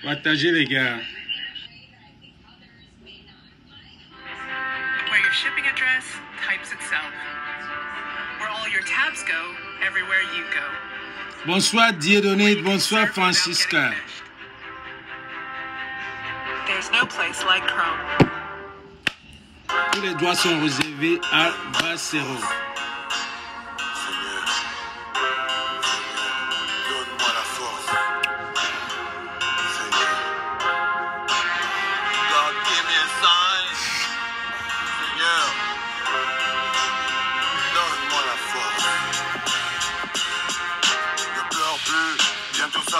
Partagez les gars. Where your shipping address types itself. Where all your tabs go, everywhere you go. Bonsoir Dieudonné, bonsoir Francisca. There's no place like Chrome. Tous les droits sont réservés à Bassero.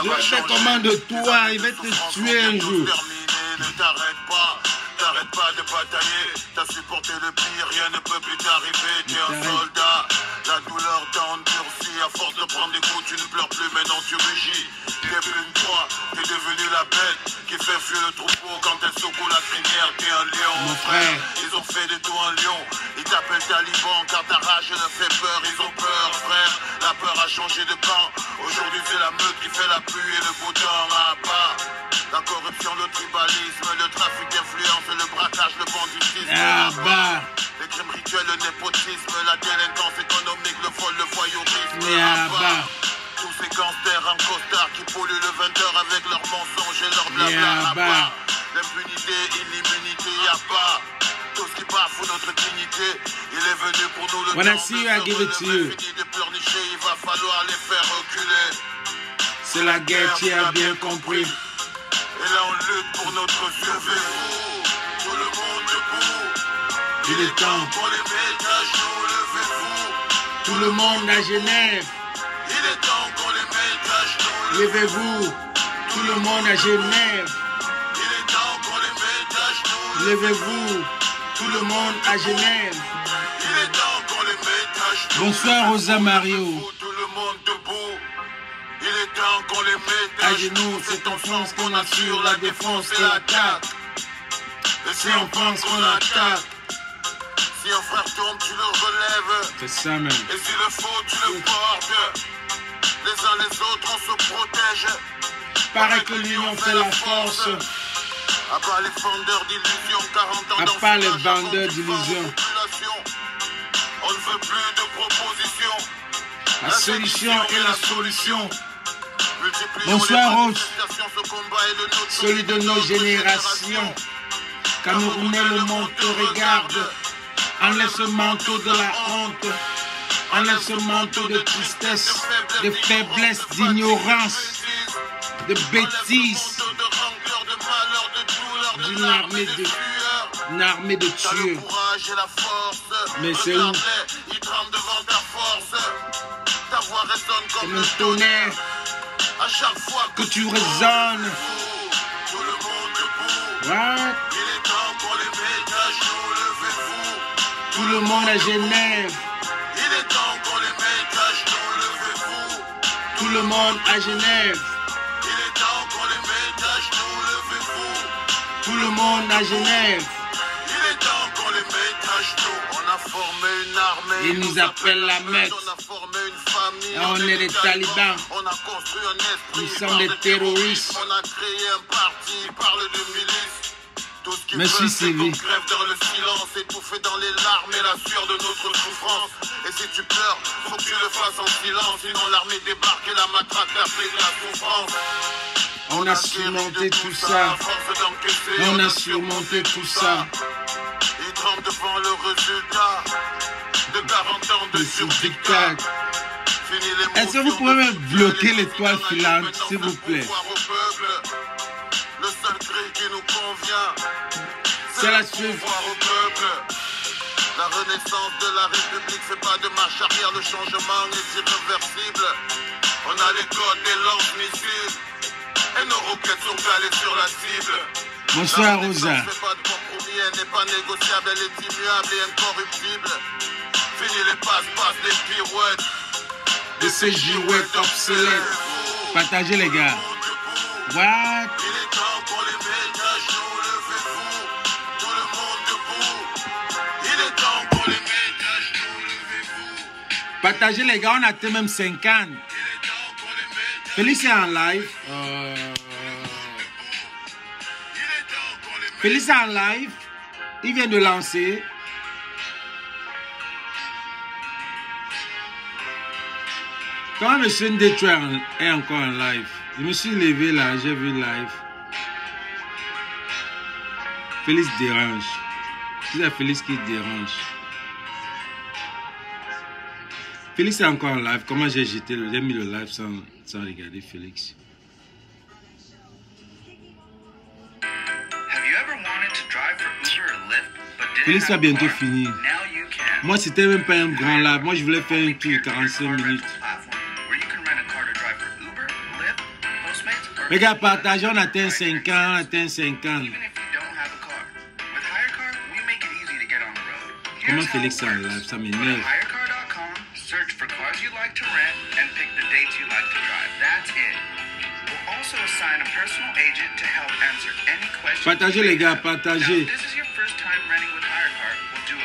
Je vais faire comment de toi, il va te tuer un jour. Ne t'arrête pas de batailler. T'as supporté le pire, rien ne peut plus t'arriver. T'es un soldat, la douleur t'a endurci. À force de prendre des coups, tu ne pleures plus, maintenant tu rugis. T'es plus une proie, t'es devenu la bête qui fait fuir le troupeau quand elle secoue la crinière. T'es un lion, mon frère. Ils ont fait de toi un lion. Ils t'appellent taliban car ta rage leur fait peur. Ils ont peur, frère. La peur a changé de camp. Aujourd'hui c'est la meute qui fait la pluie et le beau temps à bas. La corruption, le tribalisme, le trafic d'influence, le braquage, le banditisme. Là-bas. Les crimes rituels, le népotisme, la délinquance économique, le vol, le voyourisme. Là-bas. Tous ces gangsters en costard qui polluent le 20h avec leurs mensonges et leurs blabla. Là-bas. L'impunité et l'immunité, y'a pas. Tout ce qui bafoue notre dignité, il est venu pour nous le When I temps see you, I give it to you. Fini de pleurnicher, il va falloir les faire reculer. C'est la guerre, tu as bien compris. Et là on lutte pour notre survie. Tout le monde debout. Il est temps pour les mettre à genoux, levez-vous. Tout le monde à Genève. Il est temps qu'on les mette à genoux, Levez-vous. Tout le monde à Genève. Il est temps qu'on les mette à genoux, Levez-vous. Tout le monde à Genève. Il est temps qu'on les mette à genoux. Bonsoir Rosa Mario. Tout le monde debout. Il est temps qu'on les mette À genoux, c'est en France qu'on assure la défense et l'attaque. Et si on pense qu'on attaque, si un frère tombe, tu le relèves. C'est ça même. Et s'il le faut, tu le portes. Les uns les autres, on se protège. Paraît que l'union fait la force. À part les vendeurs d'illusions, 40 ans À part les vendeurs d'illusions. On ne veut plus de propositions. La solution est la solution. Multiplions Bonsoir, les Rose. manifestations, ce combat est de notre Celui de nos générations. Camerounais, le monde te regarde. Enlève ce manteau de la honte. Enlève ce manteau de tristesse, de faiblesse, d'ignorance, de bêtises. D'une armée de tueurs. Mais c'est où? Comme un tonnerre À chaque fois que tu résonnes. tout le monde debout. What? Il est temps pour les mette à genoux, levez-vous. Tout le monde à Genève. Il est temps qu'on les mette à genoux, levez-vous. Tout le monde à Genève. Il est temps qu'on les mette à genoux, levez-vous. Tout le monde à Genève. Il est temps qu'on les mette à genoux. On a formé une armée. Ils nous appellent la Mette. On a formé une famille. Et on est des talibans. On a construit un esprit. Nous sommes des terroristes. On a créé un parti, il parle de milice. Tout ce qui Me suis suivi. crève dans le silence, étouffé dans les larmes et la sueur de notre souffrance. Et si tu pleures, faut que tu le fasses en silence. Sinon l'armée débarque et la matraque applique la souffrance. On a surmonté tout ça. On a surmonté tout ça. Ils tremblent devant le résultat de 40 ans de De surdictat. dictat. Est-ce que vous pouvez me bloquer l'étoile filante, s'il vous plaît? Le seul cri qui nous convient, C'est la le suite. pouvoir au peuple. La renaissance de la République, c'est pas de marche arrière, le changement est irréversible. On a les codes des langues missiles et nos roquettes sont calées sur la cible. Bonsoir La Rosa. renaissance fait pas de compromis, elle n'est pas négociable, elle est immuable et incorruptible. Fini les passe-passe, les pirouettes. De ces girouettes obsolètes. Partagez les gars. What? Il est temps qu'on les mette à genoux, levez-vous. Tout le monde debout. Il est temps qu'on les mette à genoux, levez-vous. Partagez les gars, on a atteint même 50. Il est temps qu'on les mette à Félix est en live. Félix est en live. Il vient de lancer. Quand M. Ndetwe est encore en live, je me suis levé là, j'ai vu live. Félix dérange. C'est Félix qui dérange. Félix est encore en live. Comment j'ai mis le live sans regarder Félix? Félix va bientôt finir. Moi, c'était même pas un grand live. Moi, je voulais faire un tour de 45 minutes. Regarde, partagez, on atteint 50, atteint 50. Comment Félix est en live? Ça m'énerve. Partagez les gars, partagez.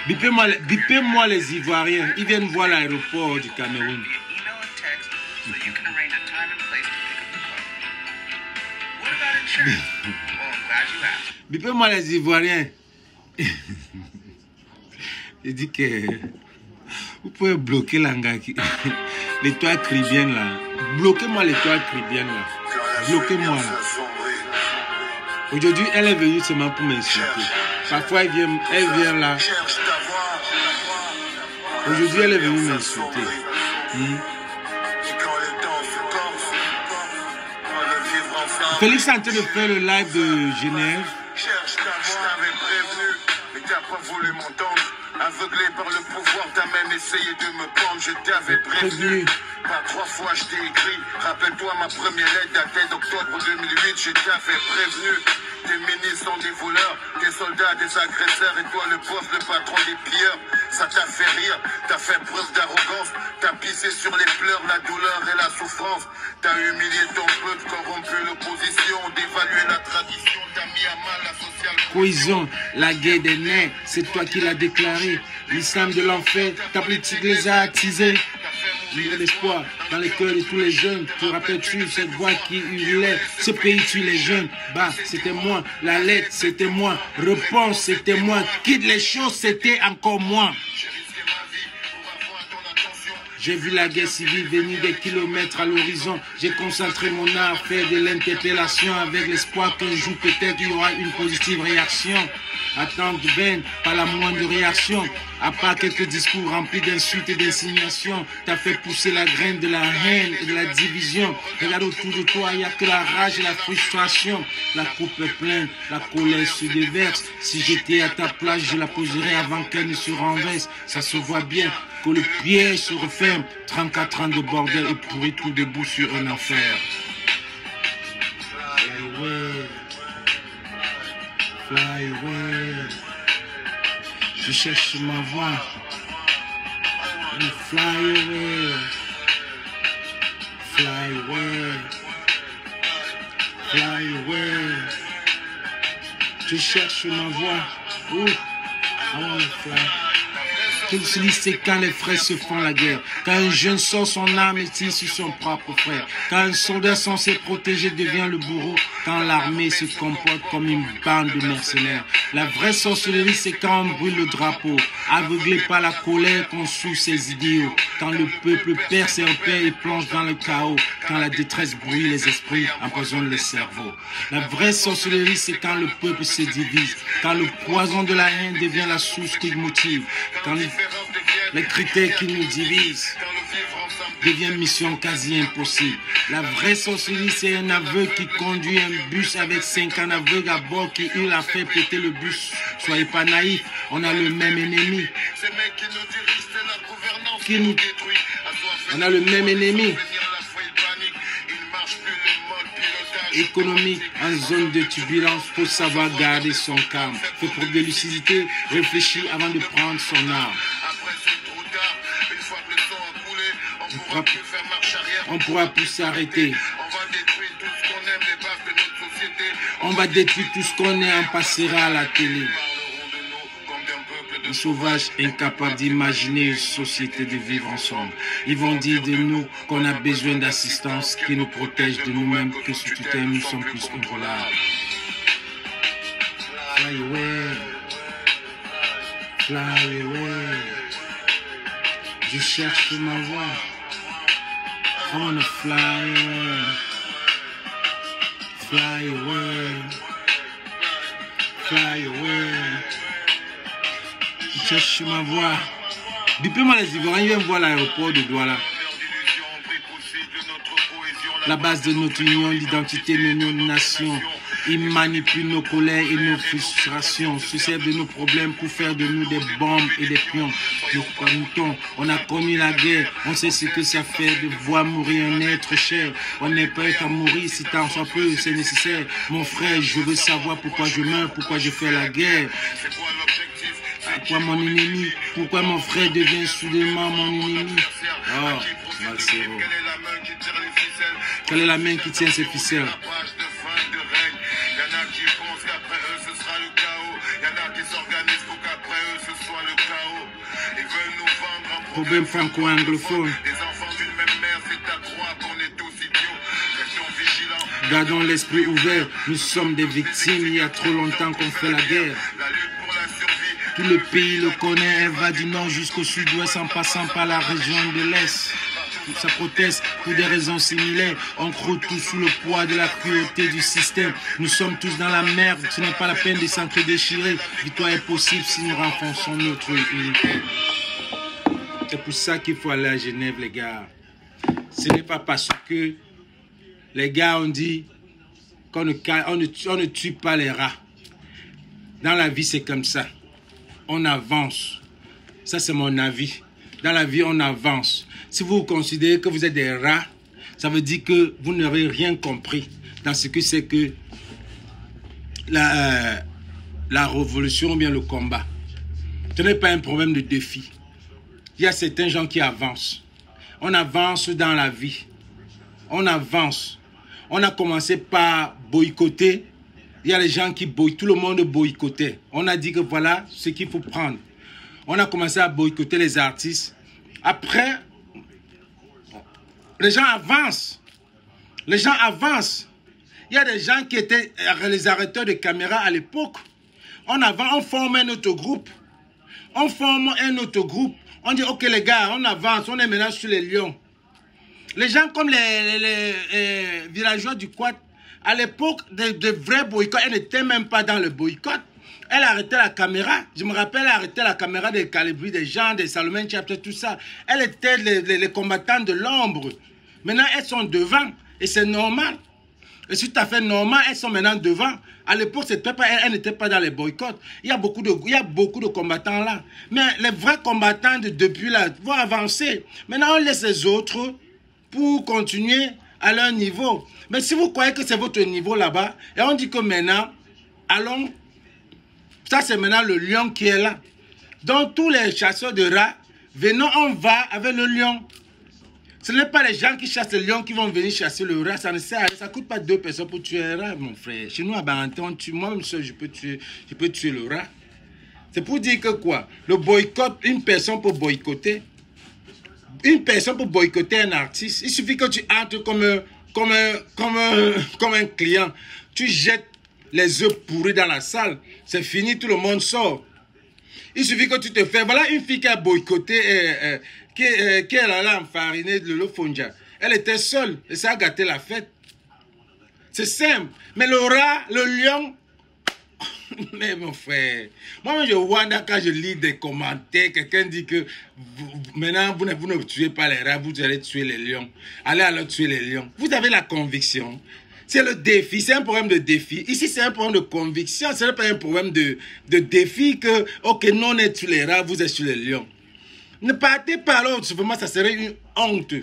Bipez-moi les Ivoiriens. Ils viennent voir l'aéroport du Cameroun. Bipez-moi les Ivoiriens. Je dis que vous pouvez bloquer l'étoile caribéenne là. Bloquez-moi l'étoile caribéenne là. Bloquez-moi là. Aujourd'hui, elle est venue seulement pour m'insulter. Parfois, elle vient là. Aujourd'hui, elle est venue m'insulter. Félix est en train de faire le live de Genève. Aveuglé par le pouvoir, t'as même essayé de me prendre, je t'avais prévenu. Pas 3 fois je t'ai écrit, rappelle-toi ma première lettre datée d'octobre 2008, je t'avais prévenu. Tes ministres sont des voleurs, des soldats, des agresseurs, et toi le boss, le patron des pilleurs. Ça t'a fait rire, t'as fait preuve d'arrogance, t'as pissé sur les pleurs, la douleur et la souffrance. T'as humilié ton peuple, corrompu l'opposition, dévalué la tradition, t'as mis à mal la sociale cohésion. La guerre des nez, c'est toi qui l'as déclaré. L'islam de l'enfer, ta politique les a attisés. Livre d'espoir dans les cœurs de tous les jeunes. Te rappelles-tu cette voix qui hurlait? Ce pays tue les jeunes. Bah, c'était moi. La lettre, c'était moi. Réponse, c'était moi. Quitte les choses, c'était encore moi. J'ai vu la guerre civile venir des kilomètres à l'horizon. J'ai concentré mon art à faire de l'interpellation avec l'espoir qu'un jour peut-être il y aura une positive réaction. Attendre vaine, pas la moindre réaction. À part quelques discours remplis d'insultes et d'insignations, t'as fait pousser la graine de la haine et de la division. Regarde autour de toi, il n'y a que la rage et la frustration. La coupe est pleine, la colère se déverse. Si j'étais à ta place, je la poserais avant qu'elle ne se renverse. Ça se voit bien que le piège se referme. 34 ans de bordel et pourri tout debout sur un enfer. Fly away. Je cherche ma voix. Fly away. Fly away. Fly away. Je cherche ma voix. Ouh. I wanna fly. Tout se dit, c'est quand les frères se font la guerre. Quand un jeune sort son arme et tire sur son propre frère. Quand un soldat censé protéger devient le bourreau. Quand l'armée se comporte comme une bande de mercenaires. La vraie sorcellerie, c'est quand on brûle le drapeau. Aveuglé par la colère qu'on sous ses idéaux. Quand le peuple perd ses repères et plonge dans le chaos. Quand la détresse brouille les esprits, empoisonne les cerveaux. La vraie sorcellerie, c'est quand le peuple se divise. Quand le poison de la haine devient la source qui motive. Quand les critères qui nous divisent deviennent mission quasi impossible. La vraie sorcellerie, c'est un aveugle qui conduit un bus avec 50 aveugles à bord qui hurle à faire péter le bus. Soyez pas naïfs, on a le même ennemi. On a le même ennemi. Économique en zone de turbulence, faut savoir garder son calme. Fait preuve de lucidité, réfléchir avant de prendre son arme. On pourra plus s'arrêter. On va détruire tout ce qu'on est, on passera à la télé. Les sauvages incapables d'imaginer une société de vivre ensemble. Ils vont dire de nous qu'on a besoin d'assistance qui nous protège de nous-mêmes, que sous tutelle nous sommes plus contrôlables. fly away. Fly away. Je cherche ma voix. I wanna fly away. Fly away. Fly away. Je cherche ma voix. Bipez-moi les Ivoiriens, ils viennent voir l'aéroport de Douala. La base de notre union, l'identité de nos nations. Ils manipulent nos colères et nos frustrations, se servent de nos problèmes pour faire de nous des bombes et des pions. On a connu la guerre, on sait ce que ça fait de voir mourir un être cher. On n'est pas prêt à mourir si tant soit peu, c'est nécessaire. Mon frère, je veux savoir pourquoi je meurs, pourquoi je fais la guerre. Pourquoi mon ennemi, pourquoi mon frère devient soudainement mon ennemi? Oh, Malcero. Quelle est la main qui tient ces ficelles? Problème franco-anglophone. Gardons l'esprit ouvert, nous sommes des victimes, il y a trop longtemps qu'on fait la guerre. Tout le pays le connaît, elle va du nord jusqu'au sud-ouest en passant par la région de l'Est. Ça proteste pour des raisons similaires. On croule tous sous le poids de la cruauté du système. Nous sommes tous dans la merde, ce n'est pas la peine de s'entre-déchirer. Victoire est possible si nous renforçons notre unité. C'est pour ça qu'il faut aller à Genève, les gars. Ce n'est pas parce que les gars ont dit qu'on ne tue pas les rats. Dans la vie, c'est comme ça. On avance. Ça, c'est mon avis. Dans la vie, on avance. Si vous considérez que vous êtes des rats, ça veut dire que vous n'avez rien compris dans ce que c'est que la révolution ou bien le combat. Ce n'est pas un problème de défi. Il y a certains gens qui avancent. On avance dans la vie. On avance. On a commencé par boycotter. Il y a les gens qui boycottent. Tout le monde boycottait. On a dit que voilà ce qu'il faut prendre. On a commencé à boycotter les artistes. Après, les gens avancent. Les gens avancent. Il y a des gens qui étaient les arrêteurs de caméra à l'époque. On forme un autre groupe. On forme un autre groupe. On dit, ok les gars, on avance. On est maintenant sur les lions. Les gens comme les villageois du Quad, à l'époque, de vrais boycotts, elles n'étaient même pas dans le boycott. Elle arrêtait la caméra. Je me rappelle, elle arrêtait la caméra des Calibri, des gens, des Salomon Chapter, tout ça. Elles étaient les combattants de l'ombre. Maintenant, elles sont devant. Et c'est normal. Et c'est tout à fait normal. Elles sont maintenant devant. À l'époque, elles n'étaient pas dans les boycotts. Il y a beaucoup de combattants là. Mais les vrais combattants depuis là vont avancer. Maintenant, on laisse les autres pour continuer à leur niveau. Mais si vous croyez que c'est votre niveau là-bas, et on dit que maintenant, allons... Ça, c'est maintenant le lion qui est là. Donc, tous les chasseurs de rats, venons, on va avec le lion. Ce n'est pas les gens qui chassent le lion qui vont venir chasser le rat. Ça ne sert à rien. Ça ne coûte pas 2 personnes pour tuer un rat, mon frère. Chez nous, à Baranté, on tue. Moi-même seul, je peux tuer le rat. C'est pour dire que quoi? Le boycott, une personne peut boycotter. Une personne peut boycotter un artiste. Il suffit que tu entres comme un client. Tu jettes les œufs pourris dans la salle, c'est fini, tout le monde sort. Il suffit que tu te fais... Voilà une fille qui a boycotté, qui est là enfarinée de l'Olofonja. Elle était seule et ça a gâté la fête. C'est simple. Mais le rat, le lion... Mais mon frère, moi je vois quand je lis des commentaires, quelqu'un dit que maintenant vous ne tuez pas les rats, vous allez tuer les lions. Allez alors tuer les lions. Vous avez la conviction. C'est le défi, c'est un problème de défi. Ici, c'est un problème de conviction, ce n'est pas un problème de défi que, ok, non, on est sur les rats, vous êtes sur les lions. Ne partez pas là, vraiment, ça serait une honte.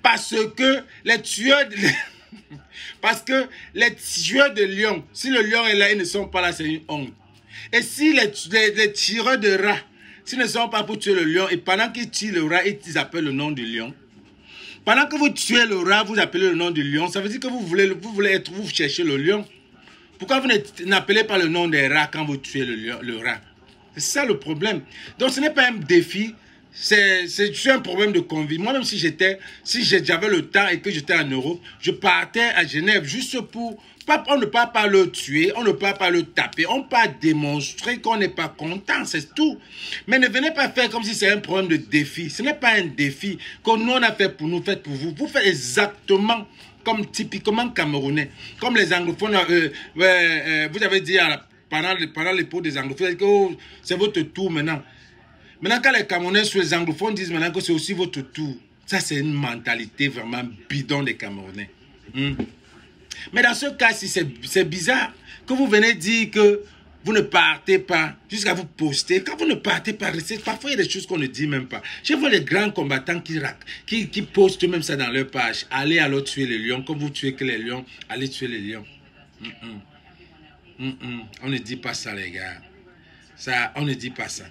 Parce que les tueurs de lions, si le lion est là, ils ne sont pas là, c'est une honte. Et si les tireurs de rats, s'ils ne sont pas pour tuer le lion, et pendant qu'ils tirent le rat, ils appellent le nom du lion. Pendant que vous tuez le rat, vous appelez le nom du lion. Ça veut dire que vous cherchez le lion. Pourquoi vous n'appelez pas le nom des rats quand vous tuez le rat? C'est ça le problème. Donc ce n'est pas un défi, c'est un problème de conviction. Moi même si j'avais le temps et que j'étais en Europe, je partais à Genève juste pour On ne peut pas le tuer, on ne peut pas le taper, on peut démontrer qu'on n'est pas content, c'est tout. Mais ne venez pas faire comme si c'est un problème de défi. Ce n'est pas un défi que nous on a fait pour nous, faites pour vous. Vous faites exactement comme typiquement camerounais, comme les anglophones. Vous avez dit pendant l'époque des anglophones que oh, c'est votre tour maintenant. Maintenant, quand les Camerounais sur les anglophones disent maintenant que c'est aussi votre tour, ça c'est une mentalité vraiment bidon des Camerounais. Mais dans ce cas-ci, c'est bizarre que vous venez dire que vous ne partez pas jusqu'à vous poster. Quand vous ne partez pas, parfois il y a des choses qu'on ne dit même pas. Je vois les grands combattants qui postent même ça dans leur page. Allez alors tuer les lions. Comme vous tuez que les lions, allez tuer les lions. On ne dit pas ça, les gars. Ça, on ne dit pas ça.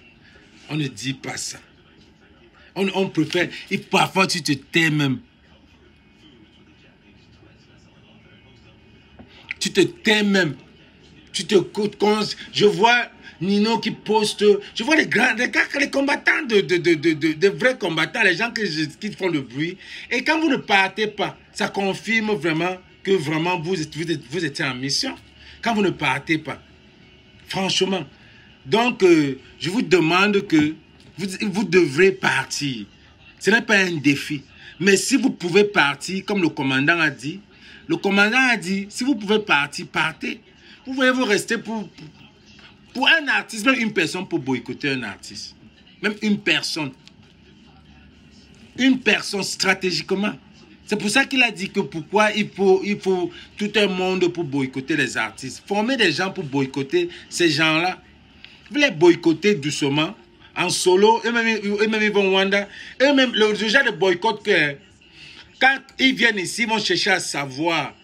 On ne dit pas ça. On préfère. Et parfois, tu te tais même. Tu te tais même. Tu te coûtes. Je vois Nino qui poste. Je vois les combattants, de vrais combattants, les gens qui font le bruit. Et quand vous ne partez pas, ça confirme vraiment que vraiment vous étiez en mission. Quand vous ne partez pas. Franchement. Donc, je vous demande que vous devrez partir. Ce n'est pas un défi. Mais si vous pouvez partir, comme le commandant a dit, si vous pouvez partir, partez. Vous voulez vous rester pour un artiste, même une personne pour boycotter un artiste. Même une personne. Une personne stratégiquement. C'est pour ça qu'il a dit que pourquoi il faut tout un monde pour boycotter les artistes. Former des gens pour boycotter ces gens-là. Vous les boycotter doucement, en solo, eux-mêmes ils vont Rwanda. Eux-mêmes, le genre de boycott que quand ils viennent ici, ils vont chercher à savoir.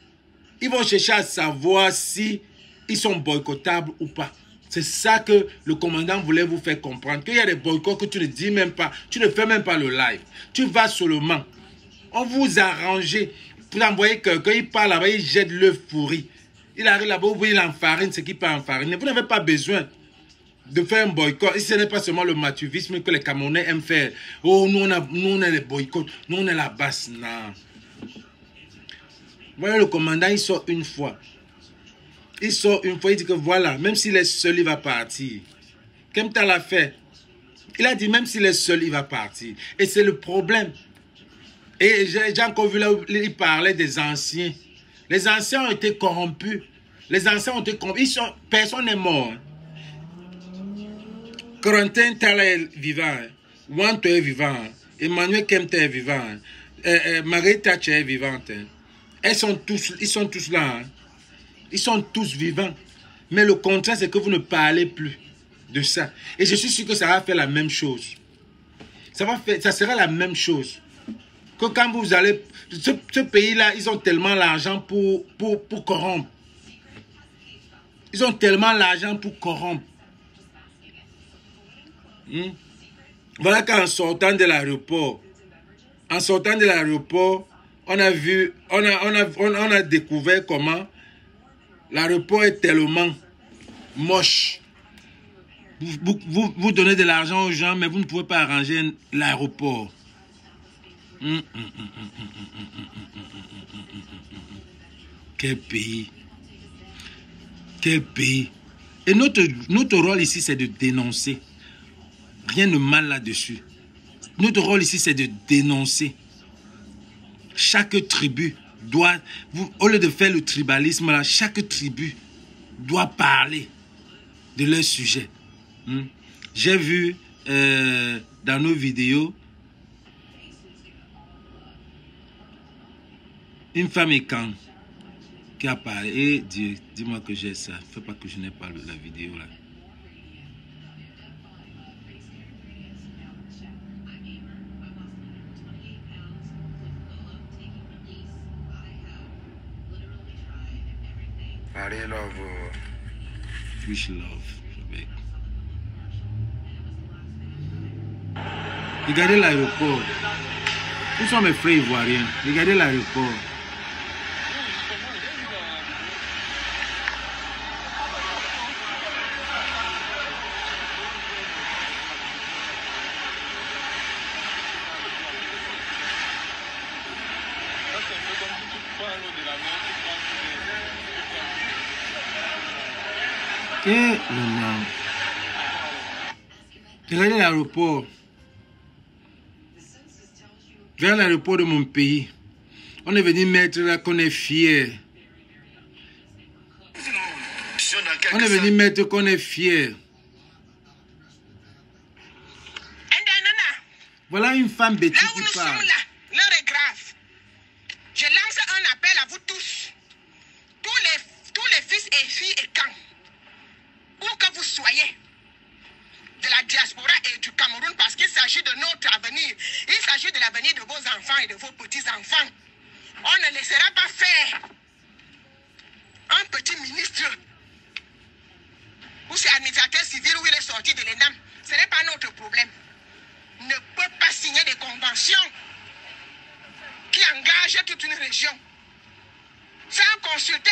Ils vont chercher à savoir si ils sont boycottables ou pas. C'est ça que le commandant voulait vous faire comprendre. Qu'il y a des boycotts que tu ne dis même pas. Tu ne fais même pas le live. Tu vas seulement. On vous arrange pour envoyer quelqu'un. Il parle là-bas, il jette l'œuf pourri. Il arrive là-bas, il enfarine ce qu'il peut enfariner. Vous n'avez pas besoin de faire un boycott. Et ce n'est pas seulement le matuvisme que les Camerounais aiment faire. Oh, nous on a les boycotts. Nous on est la basse. Non. Voilà, le commandant, il sort une fois. Il sort une fois, il dit que voilà, même s'il est seul, il va partir. Kempta l'a fait. Il a dit même s'il est seul, il va partir. Et c'est le problème. Et j'ai encore vu là où il parlait des anciens. Les anciens ont été corrompus. Les anciens ont été corrompus. Personne n'est mort. Corentin Tala est vivant. Wanto est vivant. Emmanuel Kempta est vivant. Marie Thatcher est vivante. Ils sont tous là. Ils sont tous vivants. Mais le contraire, c'est que vous ne parlez plus de ça. Et je suis sûr que ça va faire la même chose. Ça sera la même chose. Que quand vous allez... Ce pays-là, ils ont tellement l'argent pour corrompre. Ils ont tellement l'argent pour corrompre. Voilà qu'en sortant de l'aéroport, on a vu, on a découvert comment l'aéroport est tellement moche. Vous donnez de l'argent aux gens, mais vous ne pouvez pas arranger l'aéroport. Quel pays. Quel pays. Et notre rôle ici, c'est de dénoncer. Rien de mal là-dessus. Notre rôle ici, c'est de dénoncer. Chaque tribu doit, au lieu de faire le tribalisme, là, chaque tribu doit parler de leur sujet. J'ai vu dans nos vidéos une femme écan qui a parlé. Et dis-moi que j'ai ça. Fais pas que je n'ai pas la vidéo là. Allez, love. Wish love. Regardez l'aéroport. Où sont mes frères ivoiriens? Regardez l'aéroport. Et non. Regardez l'aéroport. Vers l'aéroport de mon pays. On est venu mettre là qu'on est fier. On est venu mettre qu'on est fier. Voilà une femme bêtise qui parle. L'heure est grave. Je lance un appel à vous tous. Tous les fils et filles et camps. Où que vous soyez. De la diaspora et du Cameroun, parce qu'il s'agit de notre avenir. Il s'agit de l'avenir de vos enfants et de vos petits-enfants. On ne laissera pas faire un petit ministre ou c'est administrateur civil où il est sorti de l'ENAM. Ce n'est pas notre problème. Ne peut pas signer des conventions qui engagent toute une région sans consulter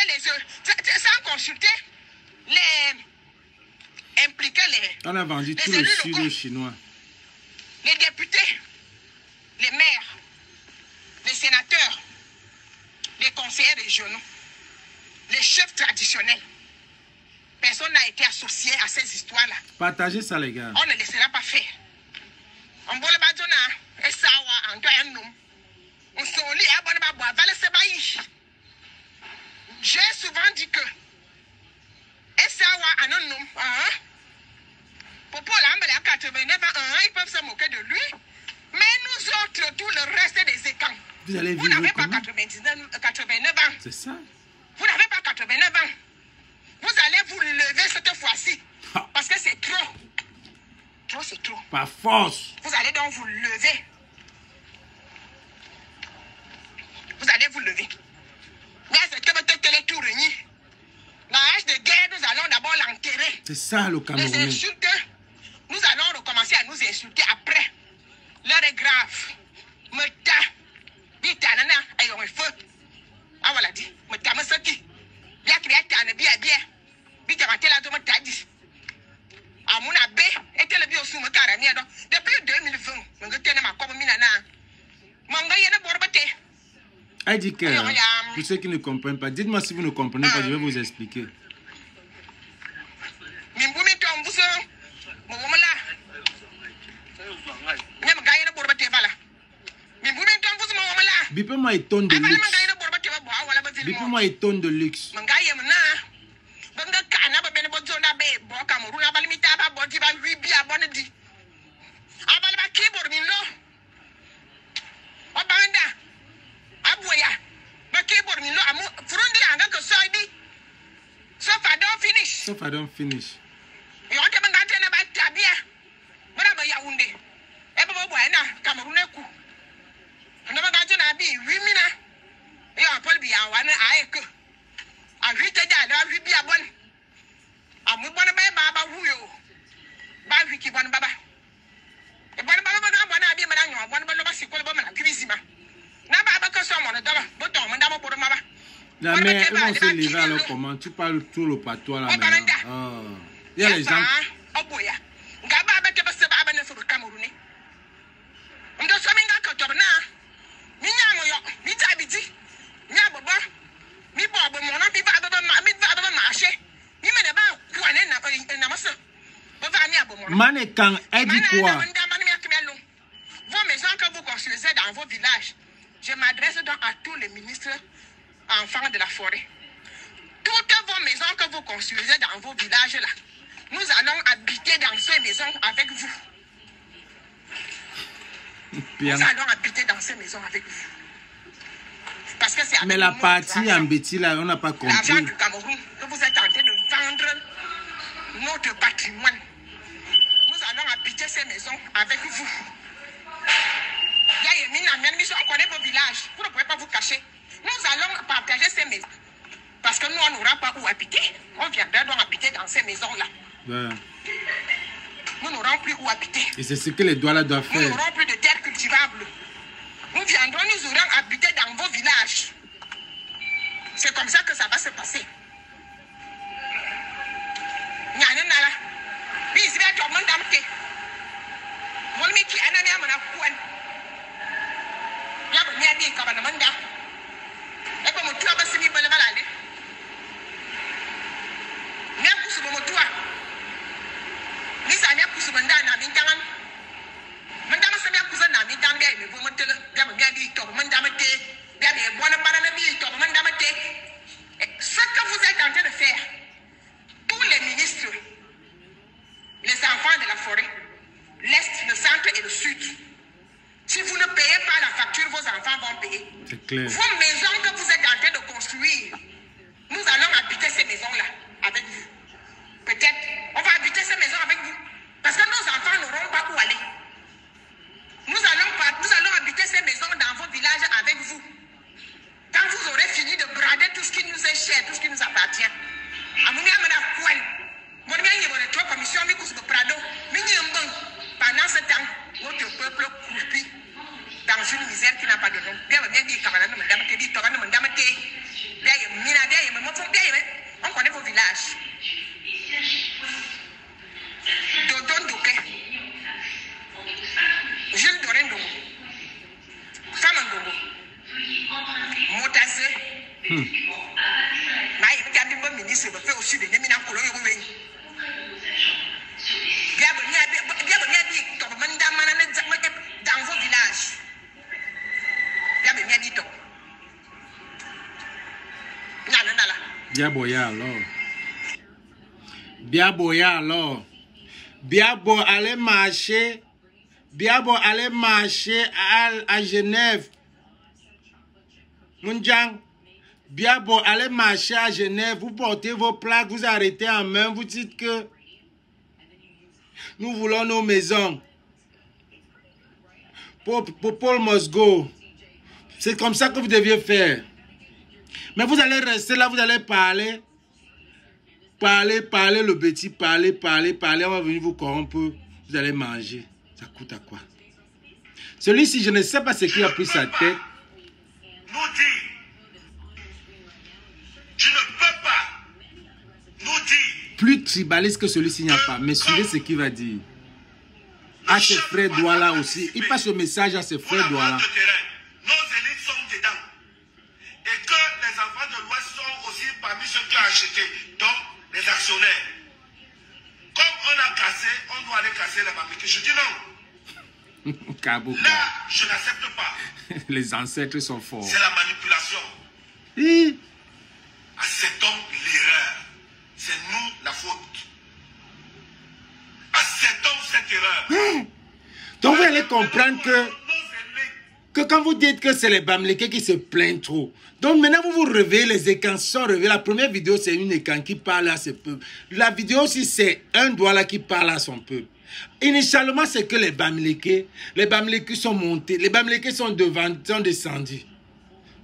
impliquer les... On a vendu tout le sud chinois. Les députés, les maires, les sénateurs, les conseillers régionaux, les chefs traditionnels. Personne n'a été associé à ces histoires-là. Partagez ça, les gars. On ne laissera pas faire. J'ai souvent dit que Popo Lambert à 89 ans, ils peuvent se moquer de lui. Mais nous autres, tout le reste des écans, vous n'avez pas 89 ans. C'est ça. Vous n'avez pas 89 ans. Vous allez vous lever cette fois-ci. Parce que c'est trop. Trop, c'est trop. Par force. Vous allez donc vous lever. Vous allez vous lever. La hache de guerre, nous allons d'abord l'enterrer. C'est ça le Cameroun. Les insultes, nous allons recommencer à nous insulter après. L'heure est grave. Meta, bitanana, ayons un feu. Ah voilà dit, meta me saki. Bien qu'il y ait un bien, bitamate la dome tadi. À mon abbé, était le bio sous me caramier. Depuis 2020, je ne sais pas comment minana. Manga yena borbate. Elle dit que, pour ceux qui ne comprennent pas, dites-moi si vous ne comprenez pas, je vais vous expliquer. Bipez-moi une tonne de luxe. Bipez-moi une tonne de luxe. Sauf I don't finish. La mère, ils vont se lever alors comment? Tu parles tout le patois là maintenant. Il y a les gens. Manékan, elle dit quoi? Vos maisons que vous construisez dans vos villages, je m'adresse donc à tous les ministres enfants de la forêt. Toutes vos maisons que vous construisez dans vos villages là, nous allons habiter dans ces maisons avec vous. Bien. Nous allons habiter dans ces maisons avec vous. Parce que c'est. Mais la partie en bêtise là, on n'a pas compris. L'argent du Cameroun que vous êtes en train de vendre notre patrimoine. Nous allons habiter ces maisons avec vous. On connaît vos villages. Vous ne pouvez pas vous cacher. Nous allons partager ces maisons. Parce que nous, on n'aura pas où habiter. On viendra donc habiter dans ces maisons-là. Ouais. Nous n'aurons plus où habiter. Et c'est ce que les Douala doivent faire. Nous n'aurons plus de terres cultivables. Nous viendrons, nous aurons habité dans vos villages. C'est comme ça que ça va se passer. Même pour ce moment, toi, clair. Vos maisons que vous êtes en train de construire, nous allons habiter ces maisons-là avec vous. Peut-être, on va habiter ces maisons avec vous. Parce que nos enfants n'auront pas où aller. Nous allons habiter ces maisons dans vos villages avec vous. Quand vous aurez fini de brader tout ce qui nous est cher, tout ce qui nous appartient. Pendant ce temps, notre peuple croupit dans une misère qui n'a pas de nom. On connaît vos villages. Dodon Doké, Jules Doré Ndogo, Femme Ndogo, Motassé, Maï, Kabimbo ministre, fait au sud de Nemina Kolo Yoruben. Dans vos villages. Biaboya alors. Biaboya alors. Biabo allait marcher. Biabo allait marcher à Genève. Munjang. Biabo allait marcher à Genève. Vous portez vos plaques, vous arrêtez en main, vous dites que nous voulons nos maisons. Paul must go. C'est comme ça que vous deviez faire. Mais vous allez rester là, vous allez parler. Parler, le petit, parler. On va venir vous corrompre. Vous allez manger. Ça coûte à quoi? Celui-ci, je ne sais pas ce qu'il a pris sa tête. Nous dire. Tu ne peux pas nous dire. Plus tribaliste que celui-ci, il n'y a pas. Mais suivez ce qu'il va dire. À ses frères Douala aussi. Il passe le message à ses frères Douala. Nos élites sont dedans. Et que les enfants de l'Ouest sont aussi parmi ceux qui ont acheté. Donc, les actionnaires. Comme on a cassé, on doit aller casser les Bamileke. Je dis non. Kabouka. Là, je n'accepte pas. Les ancêtres sont forts. C'est la manipulation. Oui. Acceptons l'erreur. C'est nous la faute. Acceptons cette erreur. Donc vous allez comprendre que quand vous dites que c'est les Bamileke qui se plaignent trop, donc maintenant vous vous réveillez, les Ekans sont réveillés. La première vidéo c'est une Ekan qui parle à ses peuples. La vidéo aussi c'est un Douala qui parle à son peuple. Initialement c'est que les Bamileke sont montés, les Bamileke sont descendus.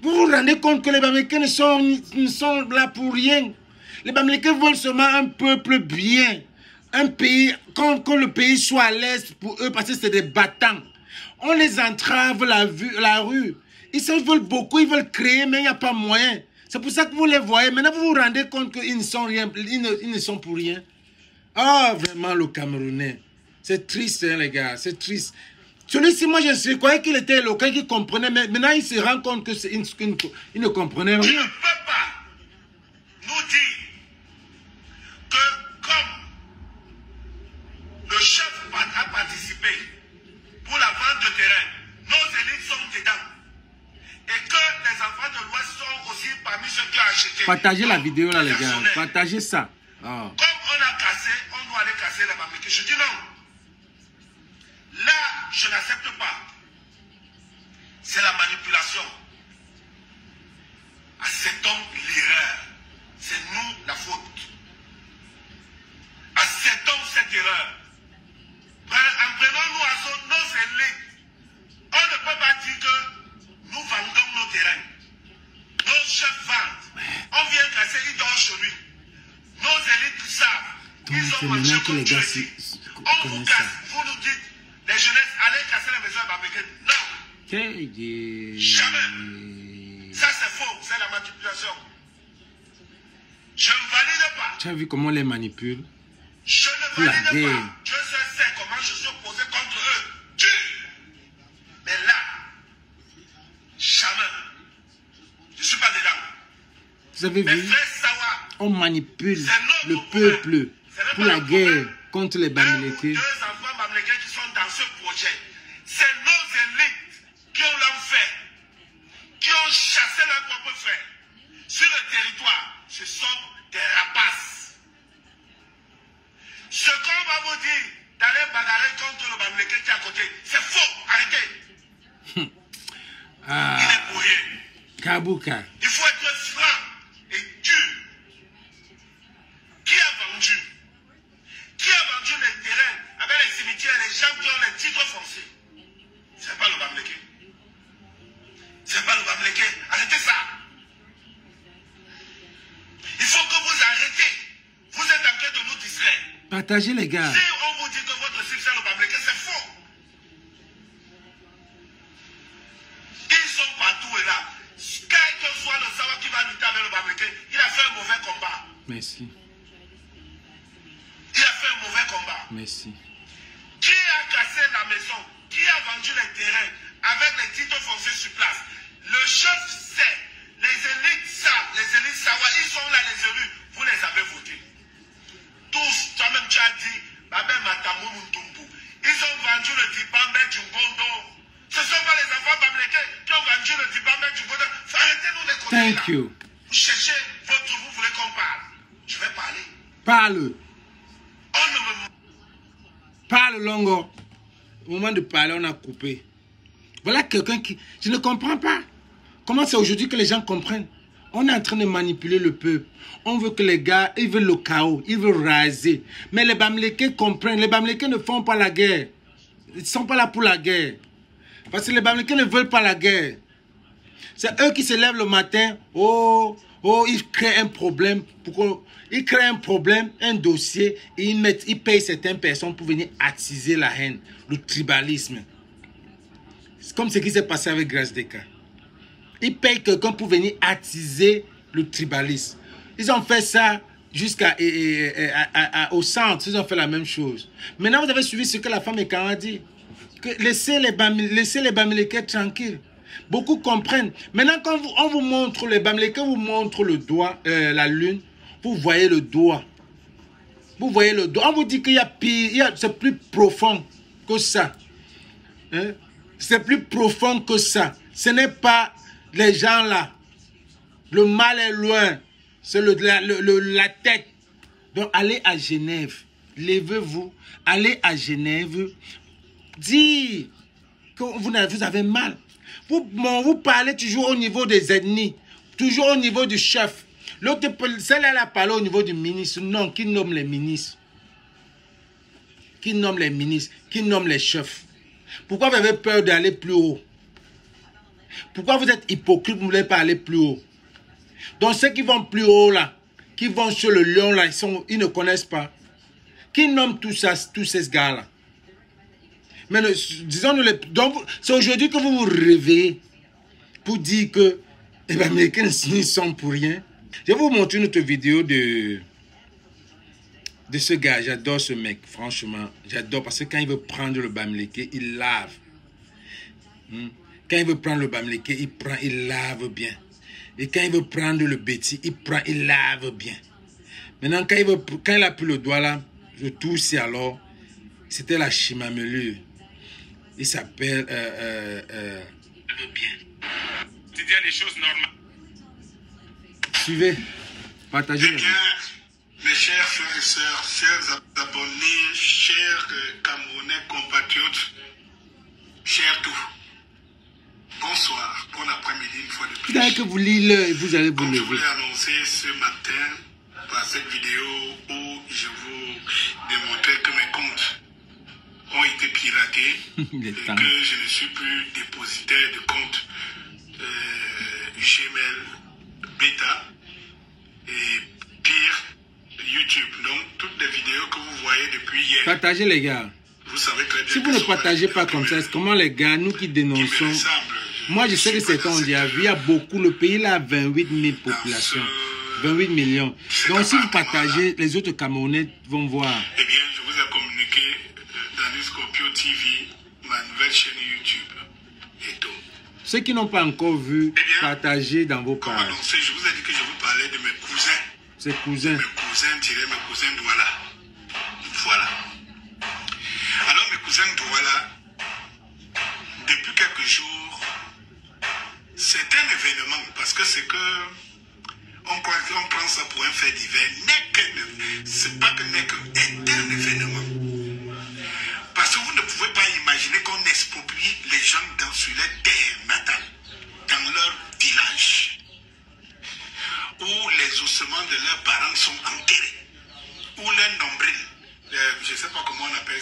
Vous vous rendez compte que les Bamileke ne sont là pour rien. Les Bamileke veulent seulement un peuple bien. Un pays, que le pays soit à l'aise pour eux parce que c'est des battants. On les entrave la rue. Ils veulent beaucoup, ils veulent créer, mais il n'y a pas moyen. C'est pour ça que vous les voyez. Maintenant, vous vous rendez compte qu'ils ne sont rien, ils ne sont pour rien. Oh, vraiment, le Camerounais. C'est triste, hein, les gars, c'est triste. Celui-ci, moi, je croyais qu'il était éloquent, qu'il comprenait, mais maintenant, il se rend compte qu'il ne comprenait rien. Tu ne peux pas nous dire que comme le chef a participé pour la vente de terrain, nos élites sont dedans. Et que les enfants de l'Ouest sont aussi parmi ceux qui ont acheté. Partagez la vidéo là, les gars. Partagez ça. Oh. Comme on a cassé, on doit aller casser les Bamileke. Je dis non. Là, je n'accepte pas. C'est la manipulation. Acceptons l'erreur. C'est nous la faute. Acceptons cette erreur. En prenant nous nos élites, on ne peut pas dire que nous vendons nos terrains. Nos chefs vendent. On vient casser, ils dorment chez lui. Nos élites savent. Ils ont marché comme Dieu dit. On vous casse. Vous nous dites, les jeunesses, allez casser les maisons à Bamileke. Non. Jamais. Ça c'est faux. C'est la manipulation. Je ne valide pas. Tu as vu comment on les manipule? Je ne valide pas. Je sais comment je suis opposé contre eux. Mais là, jamais. Je ne suis pas dedans. Vous avez vu? On manipule le peuple pour la guerre contre les Bamileke. Deux enfants Bamileke qui sont dans ce projet. C'est nos élites qui l'ont fait. Qui ont chassé leurs propres frères. Sur le territoire, ce sont des rapaces. Ce qu'on va vous dire d'aller bagarrer contre le Bamileke qui est à côté, c'est faux. Arrêtez. Il est pour rien. Kabouka. Il faut être franc et dur. Qui a vendu? Qui a vendu les terrains avec les cimetières, les gens qui ont les titres fonciers? C'est pas le Bamileke. C'est pas le Bamileke. Arrêtez ça. Il faut que vous arrêtez. Vous êtes en train de nous distraire. Partagez les gars. Si on vous dit que votre succès le Bamileke, c'est faux. Ils sont partout et là. Quel que soit le savoir qui va lutter avec le Bamileke, il a fait un mauvais combat. Merci. Il a fait un mauvais combat. Merci. Qui a cassé la maison? Qui a vendu les terrains avec les titres fonciers sur place? Le chef sait. Les élites savent. Les élites savent. Ils sont là, les élus. Vous les avez votés. Tous, toi-même tu as dit, Babel Matamou Moutoumbu. Ils ont vendu le Dibambe du Ngondo. Ce ne sont pas les enfants Bamileke qui ont vendu le Dibambe du Ngondo. Arrêtez-nous les côtés là. Thank you. Vous cherchez votre, vous voulez qu'on parle. Je vais parler. Parle. On ne me... Parle, Longo. Au moment de parler, on a coupé. Voilà quelqu'un qui... Je ne comprends pas. Comment c'est aujourd'hui que les gens comprennent? On est en train de manipuler le peuple. On veut que les gars, ils veulent le chaos, ils veulent raser. Mais les Bamileke comprennent. Les Bamileke ne font pas la guerre. Ils ne sont pas là pour la guerre. Parce que les Bamileke ne veulent pas la guerre. C'est eux qui se lèvent le matin. Oh, ils créent un problème. Ils créent un problème, un dossier, et ils payent certaines personnes pour venir attiser la haine, le tribalisme. C'est comme ce qui s'est passé avec Grâce Deka. Ils payent quelqu'un pour venir attiser le tribalisme. Ils ont fait ça jusqu'au centre. Ils ont fait la même chose. Maintenant, vous avez suivi ce que la femme Ekara a dit. Que laissez les Bamileke tranquilles. Beaucoup comprennent. Maintenant, quand on vous montre les Bamileke, vous montre le doigt, la lune, vous voyez le doigt. Vous voyez le doigt. On vous dit qu'il y a pire, c'est plus profond que ça. Hein? C'est plus profond que ça. Ce n'est pas les gens là. Le mal est loin. C'est la tête. Donc, allez à Genève. Levez-vous. Allez à Genève. Dites que vous avez mal. Vous parlez toujours au niveau des ennemis. Toujours au niveau du chef. L'autre, celle-là, elle a parlé au niveau du ministre. Non, qui nomme les ministres? Qui nomme les ministres? Qui nomme les chefs? Pourquoi vous avez peur d'aller plus haut? Pourquoi vous êtes hypocrite, vous ne voulez pas aller plus haut? Donc ceux qui vont plus haut là, qui vont sur le lion là, ils ne connaissent pas. Qui nomme tous ces gars-là? Mais disons-nous, donc c'est aujourd'hui que vous vous réveillez pour dire que les Américains ne sont pour rien. Je vais vous montrer une autre vidéo de ce gars. J'adore ce mec, franchement. J'adore parce que quand il veut prendre le Bamileke, il lave. Quand il veut prendre le Bamileke, il lave bien. Et quand il veut prendre le Betty, il lave bien. Maintenant, quand il a pris le doigt là, je touche alors, c'était la chimamelure. Il s'appelle... bien. Tu dis les choses normales. Suivez, partagez. Eh bien, mes chers frères et sœurs, chers abonnés, chers Camerounais, compatriotes, chers tout. Bonsoir, bon après-midi une fois de plus. Dès que vous lisez, vous allez vous Comme lever. je vous l'ai annoncé ce matin par cette vidéo où je vous démontrais que mes comptes ont été piratés et que je ne suis plus dépositaire de compte Gmail Beta et pire YouTube. Donc toutes les vidéos que vous voyez depuis hier. Partagez les gars. Vous savez très bien si vous ne partagez pas comme ça, c'est comment les gars, nous qui dénonçons. Moi je sais que c'est on dit, il y a beaucoup, le pays là a 28 000 populations. 28 millions. Donc si vous partagez, les autres Camerounais vont voir. Eh bien, je vous ai communiqué dans Scorpio TV, ma nouvelle chaîne YouTube et tout. Ceux qui n'ont pas encore vu, partagez dans vos pages. Comme annoncé, je vous ai dit que je vous parlais de mes cousins. Ses cousins. Mes cousins Douala. Voilà. Alors mes cousins Douala, depuis quelques jours, c'est un événement parce que c'est que on prend ça pour un fait divers. C'est pas que est un événement. Parce que vous ne pouvez pas imaginer qu'on exproprie les gens sur leur terre natale, dans leur village.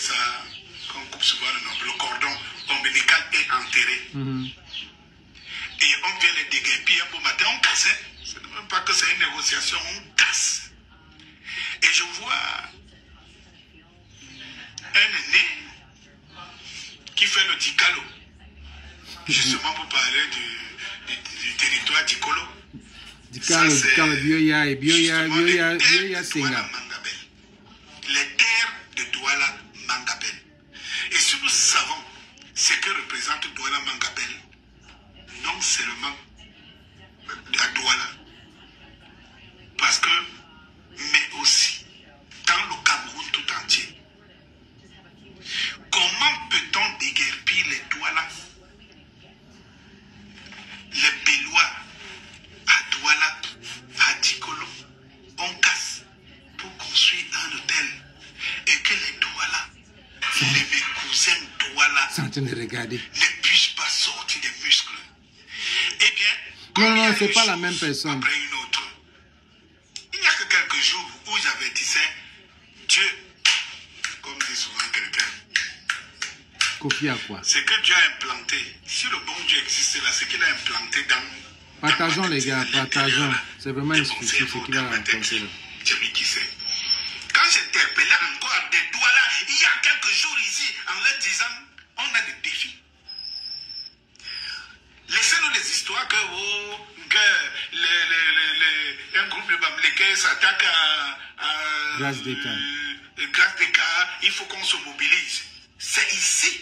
ça, qu'on coupe souvent le cordon ombilical est enterré. Et on vient les déguerpir un beau matin, on casse. Ce n'est même pas que c'est une négociation, on casse. Et je vois un aîné qui fait le Dicalo, justement pour parler du territoire d'Icolo. Dicalo, Bioya et Bioya Senga. Les terres de Douala Mangabel. Et si nous savons ce que représente Douala Mangabel, non seulement à Douala, parce que, mais aussi dans le Cameroun tout entier. Comment peut-on déguerpir les Douala, les Bélois à Douala, à Dicolo, on casse pour construire un hôtel et que les Douala, mes cousins Douala, ne puissent pas sortir des muscles. Eh bien, non, c'est pas la même personne. Après une autre. Il n'y a que quelques jours où j'avertissais Dieu, comme dit souvent quelqu'un. Copier à quoi? C'est que Dieu a implanté. Si le bon Dieu existait là, c'est qu'il a implanté dans. Partageons les gars, partageons. C'est vraiment instructif ce qu'il a raconté là. C'est lui qui sait. Quand j'interpellais encore des doigts là, il y a quelques jours ici, en leur disant, on a des défis. Laissez-nous les histoires que, un groupe de Bamlékais s'attaque à Grâce des cas. Grâce des cas, il faut qu'on se mobilise. C'est ici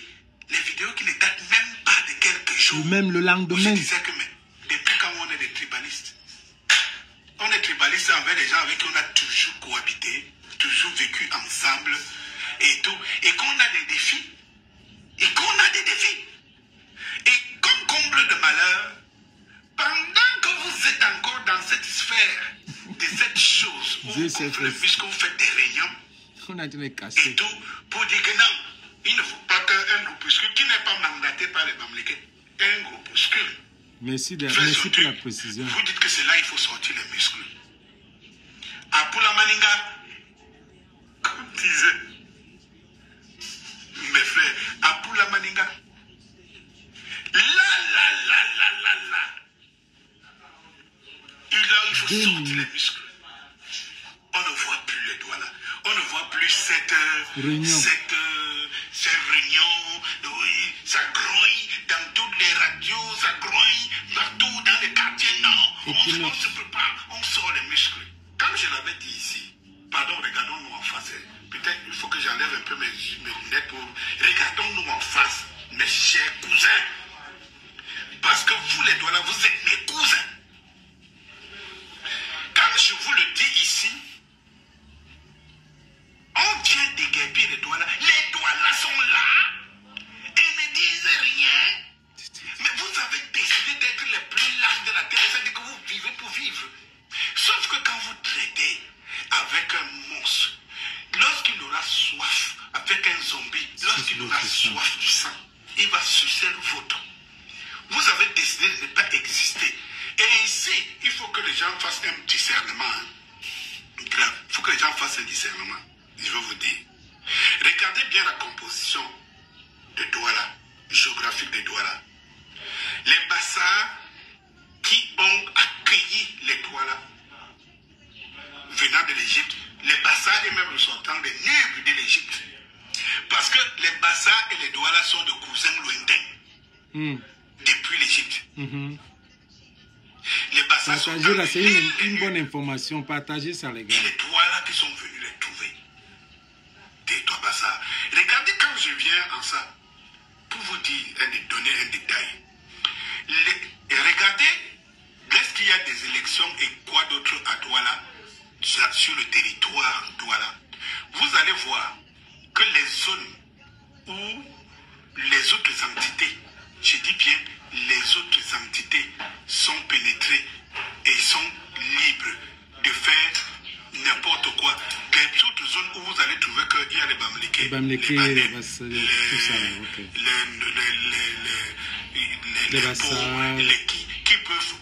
les vidéos qui ne datent même pas de quelques jours. Ou même le lendemain. Je disais que, mais depuis quand on est des tribalistes, on est tribaliste envers les gens avec qui on a toujours cohabité, toujours vécu ensemble et tout, et qu'on a des défis. Et comme comble de malheur, pendant que vous êtes encore dans cette sphère de cette chose où vous conférez, puisqu'on fait des réunions on a dû casser. et tout, pour dire que non, il ne faut pas qu'un groupuscule qui n'est pas mandaté par les Bamlékais, un groupuscule. Merci pour la précision. Vous dites que c'est là il faut sortir les muscles. À Pula Maninga, comme disait mes frères, à Pula Maninga, là, il faut sortir les muscles. On ne voit plus les doigts là. On ne voit plus cette réunion. Oui, ça grogne dans toutes les radios, ça grogne partout dans les quartiers. Non, on se prépare, on sort les muscles. Comme je l'avais dit ici, pardon, regardons-nous en face. Peut-être il faut que j'enlève un peu mes lunettes pour... Regardons-nous en face, mes chers cousins. Parce que vous les doigts là, vous êtes mes cousins. Comme je vous le dis ici, on vient déguerpir les doigts là. Les doigts là sont là et ne disent rien. Mais vous avez décidé d'être les plus larges de la terre. C'est-à-dire que vous vivez pour vivre. Sauf que quand vous traitez avec un monstre, lorsqu'il aura soif, avec un zombie, lorsqu'il aura soif du sang, il va sucer le vôtre. Vous avez décidé de ne pas exister. Et ici, il faut que les gens fassent un discernement. Grave. Il faut que les gens fassent un discernement. Je vais vous dire. Regardez bien la composition de Douala, géographique de Douala. Les bassins qui ont accueilli les Douala venant de l'Égypte, les bassins et même ressortant des nègres de l'Égypte. Parce que les bassins et les Douala sont de cousins lointains depuis l'Égypte. Les bassins sont là, c'est une bonne information. Partagez ça, les gars. Et les Douala qui sont venus les trouver. Des trois bassins. Regardez quand je viens en ça, pour vous dire, donner un détail. Regardez, est-ce qu'il y a des élections et quoi d'autre à Douala, sur le territoire Douala. Vous allez voir que les zones où les autres entités, je dis bien les autres entités, sont pénétrées et sont libres de faire n'importe quoi. Les autres zones où vous allez trouver qu'il y a les Bamlékais, tout ça, ok. Les Bassas, qui peuvent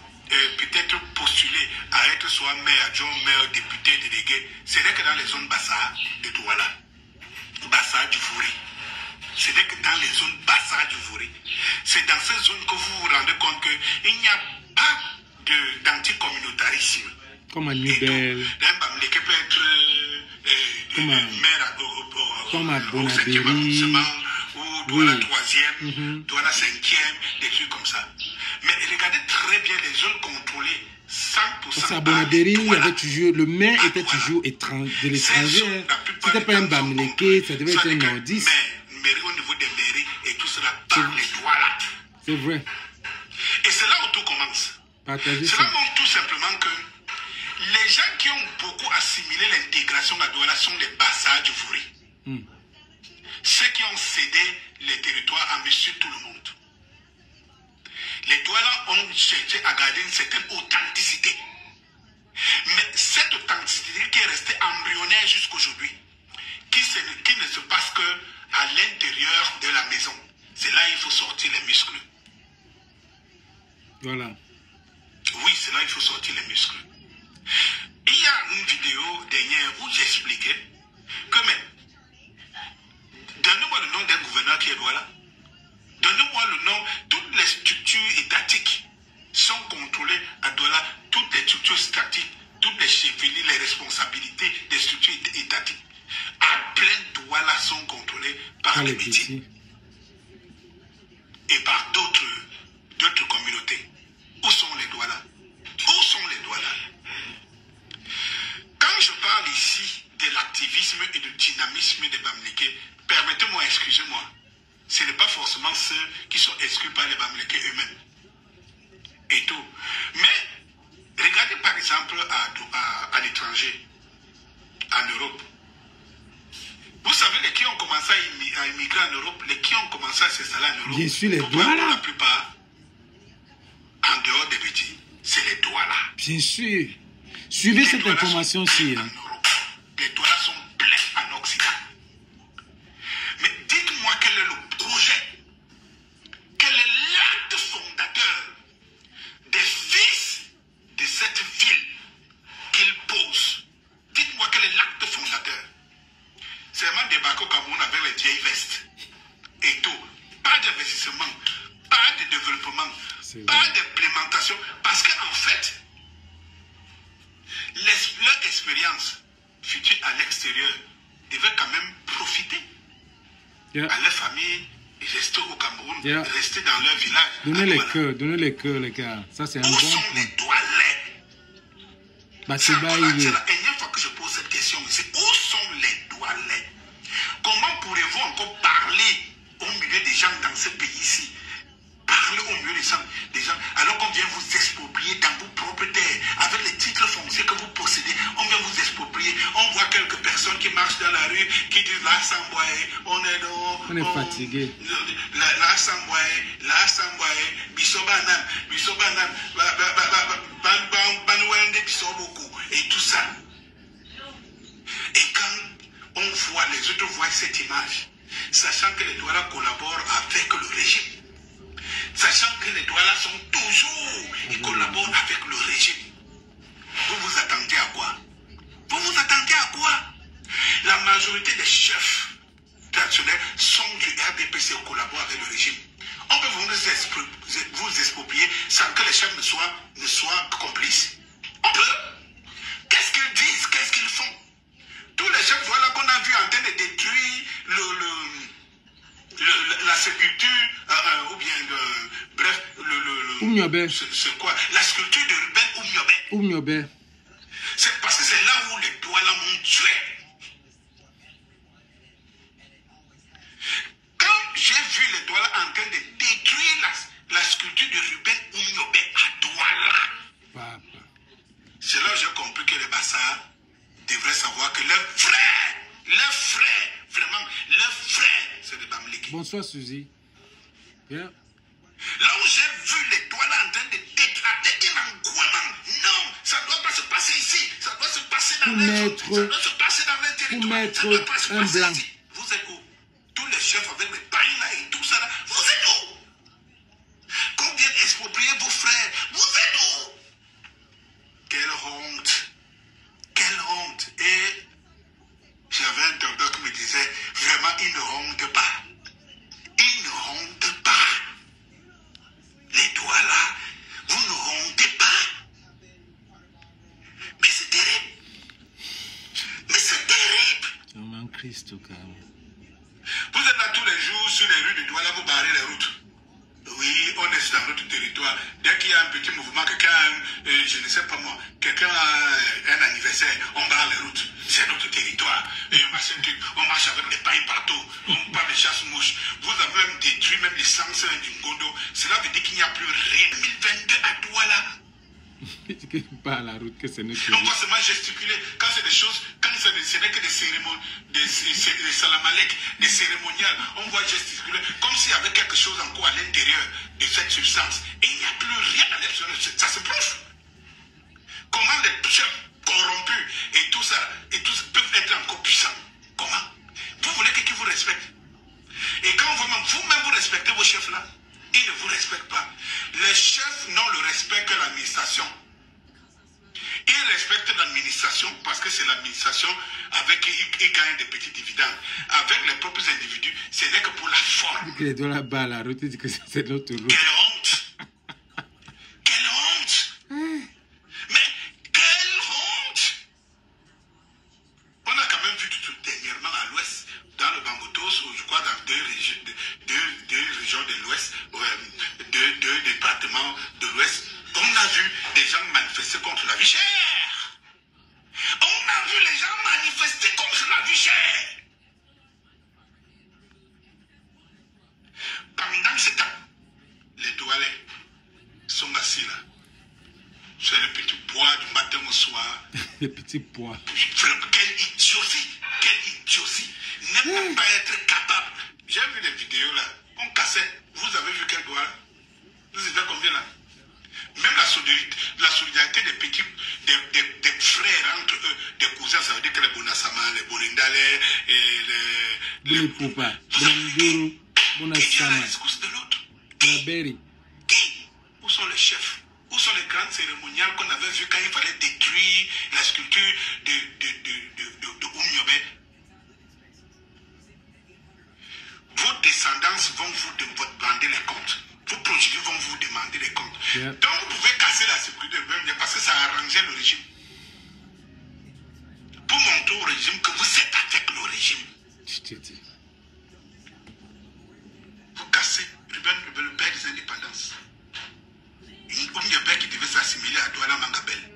peut-être postuler à être soit maire, adjoint, maire, député, délégué. C'est vrai que dans les zones Bassa de Douala. Bassa du Vouri. Ce n'est que dans les zones Bassa du Vouri. C'est dans ces zones que vous vous rendez compte qu'il n'y a pas d'anticommunautarisme. Comme à Nubel. Qui peut être comme à au 5e arrondissement, ou Douala 3e, Douala 5e, des trucs comme ça. Mais regardez très bien les zones contrôlées. 100% à Bonabéry, le maire était toujours de l'étranger. C'était pas un Bamileke, ça devait être un nordiste. Mais au niveau des mairies et tout cela, par les Douala. C'est vrai. Et c'est là où tout commence. Cela montre tout simplement que les gens qui ont beaucoup assimilé l'intégration à Douala sont les Bassa du Vouri. Ceux qui ont cédé les territoires à monsieur tout le monde. Les Douala ont cherché à garder une certaine authenticité. Mais cette authenticité qui est restée embryonnaire jusqu'aujourd'hui, qui ne se passe qu'à l'intérieur de la maison, c'est là qu'il faut sortir les muscles. Voilà. Oui, c'est là qu'il faut sortir les muscles. Il y a une vidéo dernière où j'expliquais que, mais, donnez-moi le nom d'un gouverneur qui est Douala. Donnez-moi le nom. Toutes les structures étatiques sont contrôlées à Douala. Toutes les structures statiques, toutes les chefferies, les responsabilités des structures étatiques à plein Douala sont contrôlées par les métiers et par d'autres communautés. Où sont les Douala? Où sont les Douala? Quand je parle ici de l'activisme et du dynamisme des Bamileke, permettez-moi, excusez-moi, ce n'est pas forcément ceux qui sont exclus par les Bamileke eux-mêmes. Et tout. Mais, regardez par exemple à l'étranger, en Europe. Vous savez, les qui ont commencé à immigrer en Europe, les qui ont commencé à s'installer en Europe, bien sûr, les Douala. La plupart, en dehors des petits, c'est les Douala. Bien sûr. Suivez cette information-ci. Hein. Les Douala sont pleins en Occident. Mais dites-moi quel est le projet, quel est l'acte fondateur des fils de cette ville qu'ils posent. Dites-moi quel est l'acte fondateur. C'est vraiment débarquer au Cameroun avec les vieilles vestes et tout. Pas d'investissement, pas de développement, pas d'implémentation. Parce qu'en fait, leur expérience future à l'extérieur devait quand même profiter à leur famille, rester au Cameroun, rester dans leur village. Donnez les cœurs, les gars. Ça, c'est un bon point. Où sont les Doualais? C'est la dernière fois que je pose cette question. C'est où sont les Doualais? Comment pourrez-vous encore parler au milieu des gens dans ce pays-ci? Parler au milieu des gens, alors qu'on vient vous exproprier dans vos propres terres, avec les titres fonciers que vous possédez, on vient vous exproprier. On voit quelques personnes qui marchent dans la rue, qui disent là, Samboye, on est fatigué. Là, Samboye, Bisobanam, Banouende, Bisoboku, et tout ça. Et quand on voit, les autres voient cette image, sachant que les Douala collaborent avec le régime, sachant que les Douala sont toujours, ils collaborent avec le régime. Vous vous attendez à quoi? Vous vous attendez à quoi? La majorité des chefs traditionnels sont du RDPC ou collaborent avec le régime. On peut vous exproprier sans que les chefs ne soient complices. On peut. Qu'est-ce qu'ils disent? Qu'est-ce qu'ils font? Tous les chefs voilà qu'on a vu en train de détruire la sépulture, ou bien bref, c'est quoi? La sculpture de Ruben Oumniobé. C'est parce que c'est là où les Douala m'ont tué. Quand j'ai vu les Douala en train de détruire la sculpture de Ruben Oumniobé à Douala, c'est là que j'ai compris que les Bassa devraient savoir que leurs frères, vraiment, leurs frères, c'est des Bamileke. Bonsoir, Suzy. Yeah. Là où j'ai vu les Douala en train de détrater Inangouaman, non, ça ne doit pas se passer ici, ça doit se passer dans les autres, ça doit se passer dans les territoires, ça ne doit pas se passer ici. Vous êtes où? Tous les chefs avec les pains là et tout ça là, vous êtes où? Qu'on vienne exproprier vos frères, vous êtes où? Quelle honte! Quelle honte! Et j'avais un docteur qui me disait, vraiment, Christ, quand même. Vous êtes là tous les jours sur les rues de Douala, vous barrez les routes. Oui, on est dans notre territoire. Dès qu'il y a un petit mouvement, quelqu'un, je ne sais pas moi, quelqu'un a un anniversaire, on barre les routes. C'est notre territoire. Et on marche avec des pailles partout. On parle de chasse-mouches. Vous avez même détruit même l'essence du Ngondo. Cela veut dire qu'il n'y a plus rien. 2022 à Douala. Pas à la route, que c'est notre. On va seulement gesticuler. Quand c'est des choses, quand ce n'est que des cérémonies, des salamalek, des cérémoniales, on va gesticuler comme s'il y avait quelque chose encore à l'intérieur de cette substance. Et il n'y a plus rien à l'extérieur. Ça se prouve. Comment les chefs corrompus et tout ça peuvent être encore puissants? Comment? Vous voulez que qui vous respecte? Et quand vous-même vous respectez vos chefs là, ils ne vous respectent pas. Les chefs n'ont le respect que l'administration. Ils respectent l'administration parce que c'est l'administration avec qui ils gagnent des petits dividendes. Avec les propres individus, ce n'est que pour la forme. Les doigts là-bas, la route, dit que c'est notre route. Quelle honte! Quelle honte! Mais quelle honte! On a quand même vu tout dernièrement à l'ouest, dans le Bambotos, ou je crois dans deux régions de l'ouest, deux départements de l'ouest, on a vu des gens manifester contre la vie chère. On a vu les gens manifester contre la vie chère. Pendant ce temps, les doualais sont assis là. C'est le petit bois du matin au soir. Les petits pois. Quelle idiotie! Quelle idiotie! Ne même pas être capable. J'ai vu des vidéos là. On cassait. Vous avez vu quel doigt là? Vous étiez combien là? Même la solidarité des petits, des frères entre eux, des cousins, ça veut dire que les Bonassama, les Bonindale et les Poupa, Bonanduru, Bonassama, de l'autre. Qui? Où sont les chefs? Où sont les grandes cérémoniales qu'on avait vues quand il fallait détruire la sculpture de Oumyobé? Vos descendants vont vous demander les comptes. Vos progénies vont vous demander les comptes. Yeah. Donc vous pouvez casser la sécurité parce que ça arrangeait le régime. Pour montrer au régime que vous êtes avec le régime. Vous cassez Ruben, le père des indépendances. Oumyobé qui devait s'assimiler à Douala Mangabel.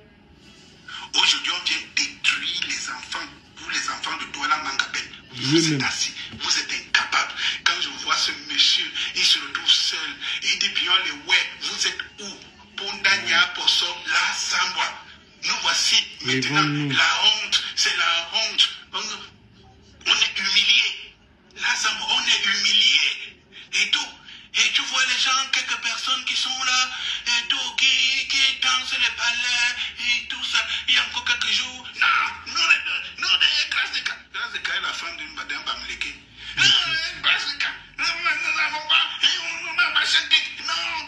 Aujourd'hui, on vient détruire les enfants, vous les enfants de Douala Mangabel. Vous êtes assis, vous êtes incapables. Quand je vois ce monsieur, il se retrouve seul. Il dit bien les ouais, vous êtes où? Pondania, Posso, la Samba. Nous voici maintenant. La honte, c'est la honte. On est humilié. La Samba, on est humilié. Et tout. Et tu vois les gens, quelques personnes qui sont là, et tout, qui dansent les palais, et tout ça. Il y a encore quelques jours. Non, grâce de cas. Grâce de cas est la femme d'une madame Bamleke. Grâce de cas. Non,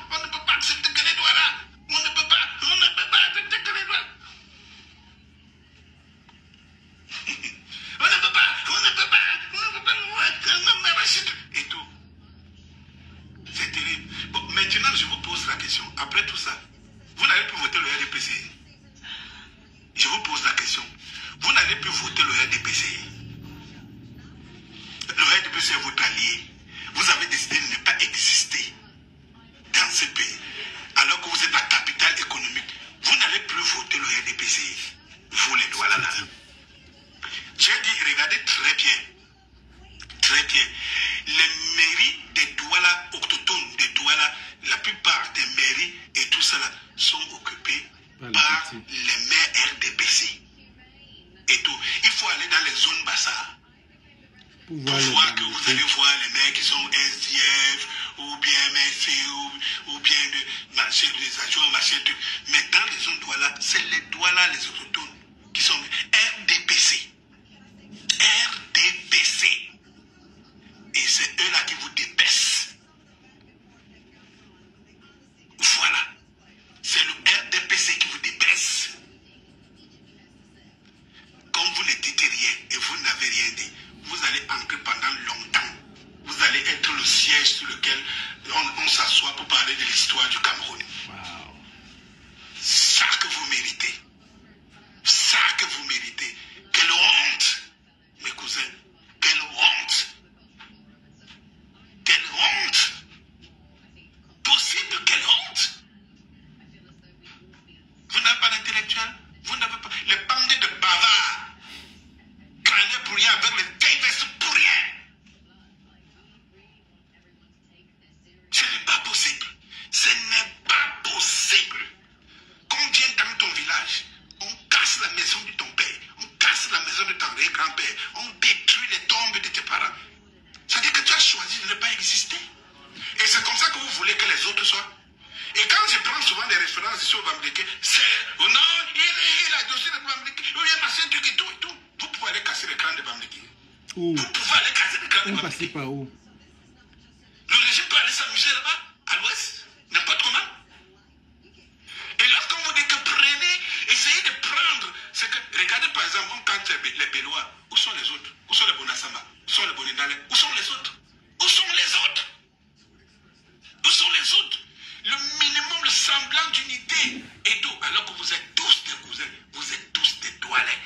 on ne peut pas accepter que les doigts là. On ne peut pas accepter que les doigts. On ne peut pas. Et tout. C'est terrible. Bon, maintenant, je vous pose la question. Après tout ça, vous n'allez plus voter le RDPC. Je vous pose la question. Vous n'allez plus voter le RDPC. Le RDPC est votre allié. Vous avez décidé de ne pas exister dans ce pays. Alors que vous êtes la capitale économique. Vous n'allez plus voter le RDPC. Vous, les Douala là. J'ai dit, regardez très bien. Très bien. Les mairies des Douala autochtones, des Douala, la plupart des mairies et tout ça là, sont occupées par les maires RDPC. Et tout. Il faut aller dans les zones basses. Pour voir que vous allez voir les maires qui sont SDF ou bien MFC ou bien les agents, machin, tout. Mais dans les zones Douala, c'est les Douala, les autochtones, qui sont RDPC. RDPC. Et c'est eux-là qui vous dépaissent. Voilà. C'est le RDPC qui vous dépaisse. Comme vous ne dites rien et vous n'avez rien dit, vous allez entrer pendant longtemps. Vous allez être le siège sur lequel on s'assoit pour parler de l'histoire du Cameroun. Wow. Ça que vous méritez. Ça que vous méritez. Quelle honte, mes cousins. pour rien, avec les vieilles vestes pour rien. Ce n'est pas possible. Ce n'est pas possible. Qu'on vienne dans ton village, on casse la maison de ton père, on casse la maison de ton grand-père, on détruit les tombes de tes parents. Ça veut dire que tu as choisi de ne pas exister. Et c'est comme ça que vous voulez que les autres soient. Et quand je prends souvent des références ici au Bambileke, c'est oh non, il a dossier de Bambileke, il y a machin, truc et tout et tout. Vous pouvez aller casser l'écran de Bambileke. Où? Vous pouvez aller casser l'écran de On Bambileke. passe par où? Le régime peut aller s'amuser là-bas, à l'ouest, n'importe comment. Et lorsqu'on vous dit que prenez, essayez de prendre ce que. Regardez par exemple, on compte les Bélois. Où sont les autres? Où sont les Bonasama? Où sont les Bonindale? Où sont les autres? Où sont les autres? Où sont les autres? Le minimum, le semblant d'unité et tout, alors que vous êtes tous des cousins, vous êtes tous des doualets.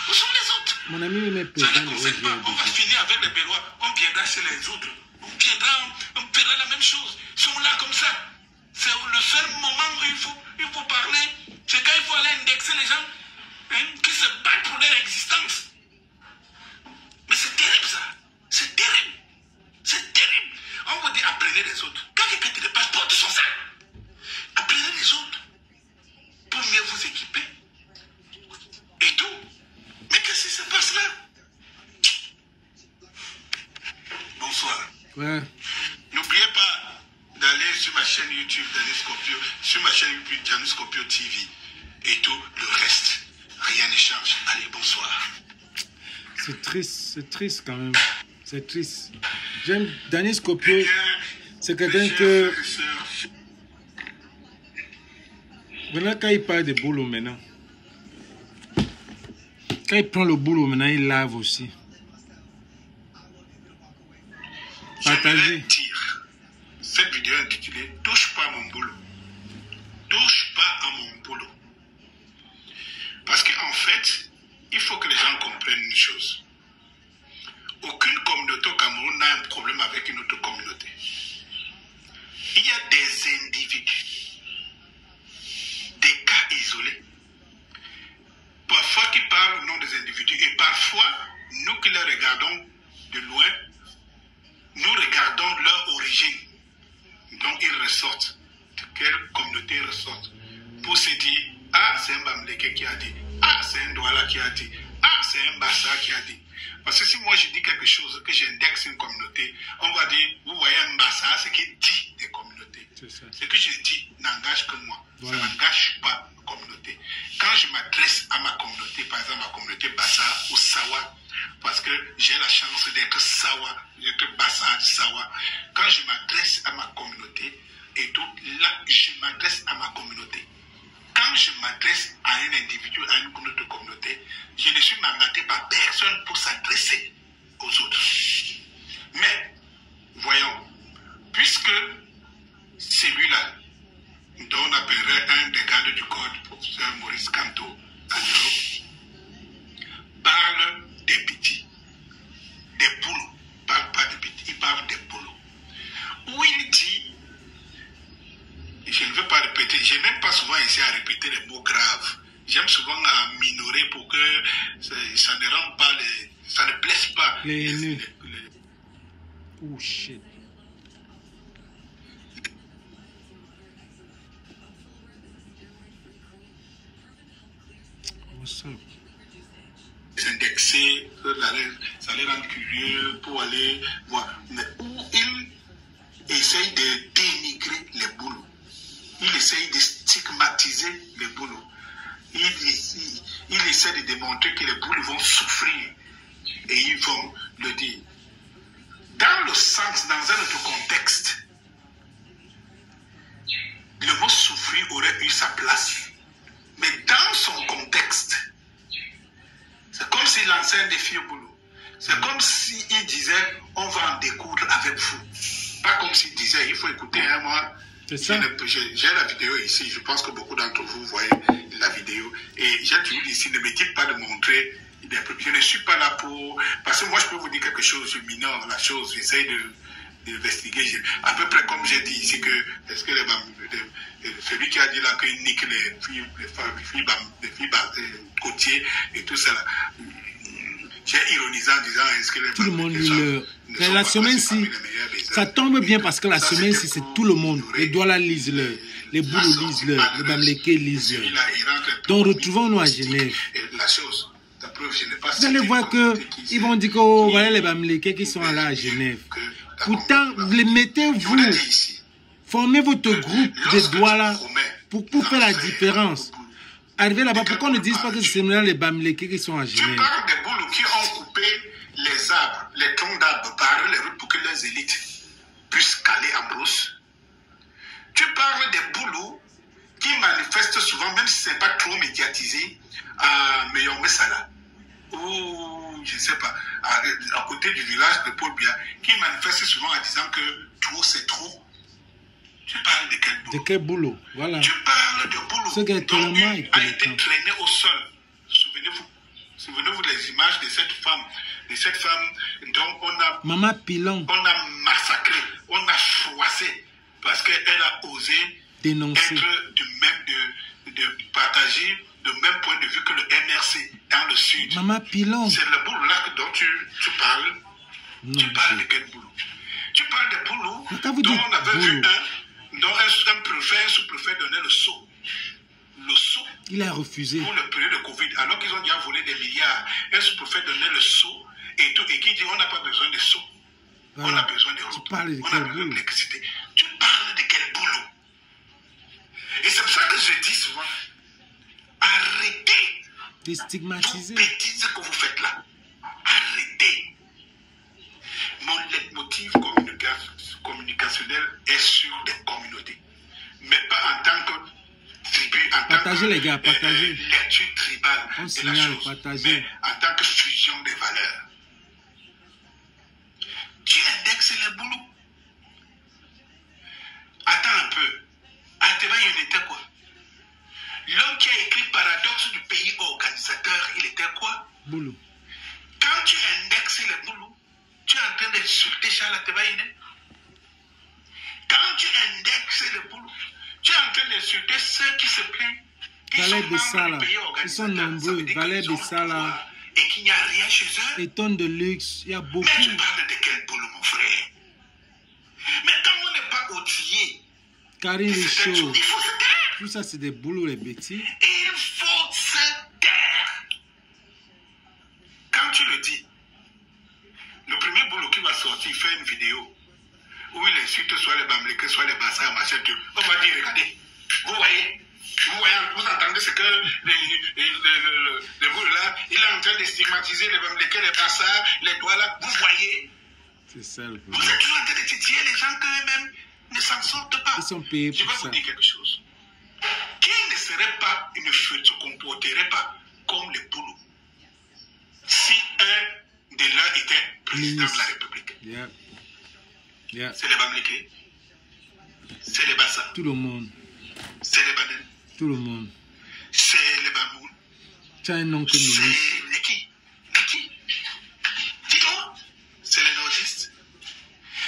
Où sont les autres? Mon ami me Ça présente ne concerne pas. On va finir avec les Bélois, on viendra chez les autres. On viendra, on fera la même chose. Ils sont là comme ça. C'est le seul moment où il faut parler. C'est quand il faut aller indexer les gens qui se battent pour leur existence. Mais c'est terrible ça. C'est terrible. C'est terrible. On vous dit apprenez les autres. Quand quelqu'un te dépasse, porte son sac. Apprenez les autres. Pour mieux vous équiper. Et tout. Mais qu'est-ce qui se passe là? Bonsoir. Ouais. N'oubliez pas d'aller sur ma chaîne YouTube Danny Scorpio, sur ma chaîne YouTube Danny Scorpio TV. Et tout le reste. Rien ne change. Allez, bonsoir. C'est triste quand même. C'est triste. J'aime Danny Scorpio. C'est quelqu'un que. Maintenant, quand il parle de boulot maintenant, quand il prend le boulot maintenant, il lave aussi. Partagez. Dire cette vidéo intitulée Touche pas à mon boulot. Touche pas à mon boulot. Parce qu'en fait, il faut que les gens comprennent une chose. Aucune communauté au Cameroun n'a un problème avec une autre communauté. Il y a des individus, des cas isolés, parfois qui parlent au nom des individus, et parfois, nous qui les regardons de loin, nous regardons leur origine, dont ils ressortent, de quelle communauté ils ressortent, pour se dire, ah, c'est un Bambileke qui a dit, ah, c'est un Douala qui a dit, ah, c'est un Bassa qui a dit. Parce que si moi je dis quelque chose, que j'indexe une communauté, on va dire, vous voyez un Bassa, ce qui dit des communautés. Ce que je dis n'engage que moi. Voilà. Ça n'engage pas la communauté. Quand je m'adresse à ma communauté, par exemple ma communauté Bassa ou Sawa, parce que j'ai la chance d'être Sawa, d'être Bassa, Sawa, quand je m'adresse à ma communauté, et tout, là, je m'adresse à ma communauté. Quand je m'adresse à un individu, à une autre communauté, je ne suis mandaté par personne pour s'adresser aux autres. Mais, voyons, puisque celui-là, dont on appellerait un des gardes du code, professeur Maurice Kanto, en Europe, parle des petits, des boulots, il ne parle pas des petits, il parle des boulots. Où il dit, je ne veux pas répéter, je n'aime pas souvent essayer à répéter les mots graves. J'aime souvent à minorer pour que ça ne rende pas ça ne blesse pas les haineux. Oh shit. What's up? S'indexer, ça les rend curieux pour aller voir. Mais où il essaye de dénigrer les boulots. Il essaye de stigmatiser les boulots. Il essaie de démontrer que les boulots vont souffrir. Et ils vont le dire. Dans le sens, dans un autre contexte, le mot souffrir aurait eu sa place. Mais dans son contexte, c'est comme s'il lançait un défi au boulot. C'est comme s'il disait, on va en découdre avec vous. Pas comme s'il disait, il faut écouter un mois. J'ai la vidéo ici, je pense que beaucoup d'entre vous voyez la vidéo. Et j'ai toujours dit ici, ne me dites pas de montrer des preuves. Je ne suis pas là pour... Parce que moi, je peux vous dire quelque chose, je minore la chose, j'essaie d'investiguer. À peu près comme j'ai dit ici que, est-ce que celui qui a dit là qu'il nique les filles côtiers et tout ça, J'ai ironisé en disant est-ce que les Tout le monde lit le. la semaine-ci, ça tombe bien parce que la semaine-ci, c'est tout le monde. Les Douala lisent le, les Boulou lisent le, les Bamléké lisent le. Donc, retrouvons-nous à Genève. La chose, la preuve, je n'ai pas. Vous allez voir qu'ils vont dire que oh, voilà les Bamléké qui sont là à Genève. Pourtant, les mettez-vous, formez votre groupe de Douala pour faire la différence. Arrivez là-bas, pourquoi on ne dit pas que c'est les Bamléké qui sont à Genève? Tu parles des Boulous qui ont coupé les arbres, les troncs d'arbres, barré les routes pour que les élites puissent caler en brousse. Tu parles des Boulous qui manifestent souvent, même si ce n'est pas trop médiatisé, à Meyombe-Sala, ou je ne sais pas, à côté du village de Paul Biya, qui manifestent souvent en disant que trop c'est trop. Tu parles de quel boulot? De quel boulot? Voilà. Tu parles de boulot Ce gars dont une a été traîné traîné au sol. Souvenez-vous des images de cette femme dont on a, Maman Pilon, on a massacré, on a froissé parce qu'elle a osé dénoncé. être de partager le même point de vue que le MRC dans le sud. Maman Pilon. C'est le boulot là dont tu parles. Non, Tu parles de quel boulot? Tu parles de boulot quand vous dont dites on avait vu boulot, dont un préfet, un sous-préfet donnait le sceau. Le sceau il a refusé. pour le période de Covid, alors qu'ils ont déjà volé des milliards. Un sous-préfet donnait le sceau et tout, et qui dit on n'a pas besoin de sceau. Voilà. On a besoin de routes. Tu parles de On a quel besoin boulot? d'électricité. Tu parles de quel boulot? Et c'est pour ça que je dis souvent, arrêtez Des toutes stigmatisés. bêtises que vous faites là. Arrêtez. Mon leitmotiv communicationnel est sur des communautés. Mais pas en tant que tribu, en tant Partagez que les gars, partagez. lecture tribale On de la signale, chose, partagez. mais en tant que fusion des valeurs. Tu indexes les boulots. Attends un peu. Alteva, il était quoi? L'homme qui a écrit Paradoxe du pays organisateur, il était quoi? Boulot. Quand tu indexes les boulots, tu es en train d'insulter Charles Atebaïne. Quand tu indexes les boulots, tu es en train d'insulter ceux qui se plaignent. Qui Valet sont de membres Sala. du pays Ils sont organisateur. Ça nombreux. veut dire Valet qu'ils de ont le Sala. pouvoir et qu'il n'y a rien chez eux. Les tonnes de luxe, il y a beaucoup. Mais tu parles de quel boulot, mon frère? Mais quand on n'est pas outillé, Karine c'est Richaud. il faut se taire. Tout ça, c'est des boulots, les bêtises. Il faut se taire. Quand tu le dis, le premier boulot qui va sortir, il fait une vidéo où il insulte soit les Bamlékés, soit les Bassas, machin, tout. On va dire, regardez, vous voyez, vous entendez ce que le boulot là, il est en train de stigmatiser les Bamlékés, les Bassas, les Douala, vous voyez. C'est ça le Vous problème. êtes toujours en train de titiller les gens qu'eux-mêmes ne s'en sortent pas. Ils sont payés Je pour vais ça. vous dire quelque chose. Qui ne serait pas, ne se comporterait pas comme les boulots si un de leurs était président de la République? Yeah. Yeah. C'est les Bamlékés, c'est les Bassa, Tout le monde. c'est les Baden, Tout le monde. c'est les Bamoun, Tu as un nom que ministre. c'est les qui? Les qui? Dis-moi, c'est les nordistes.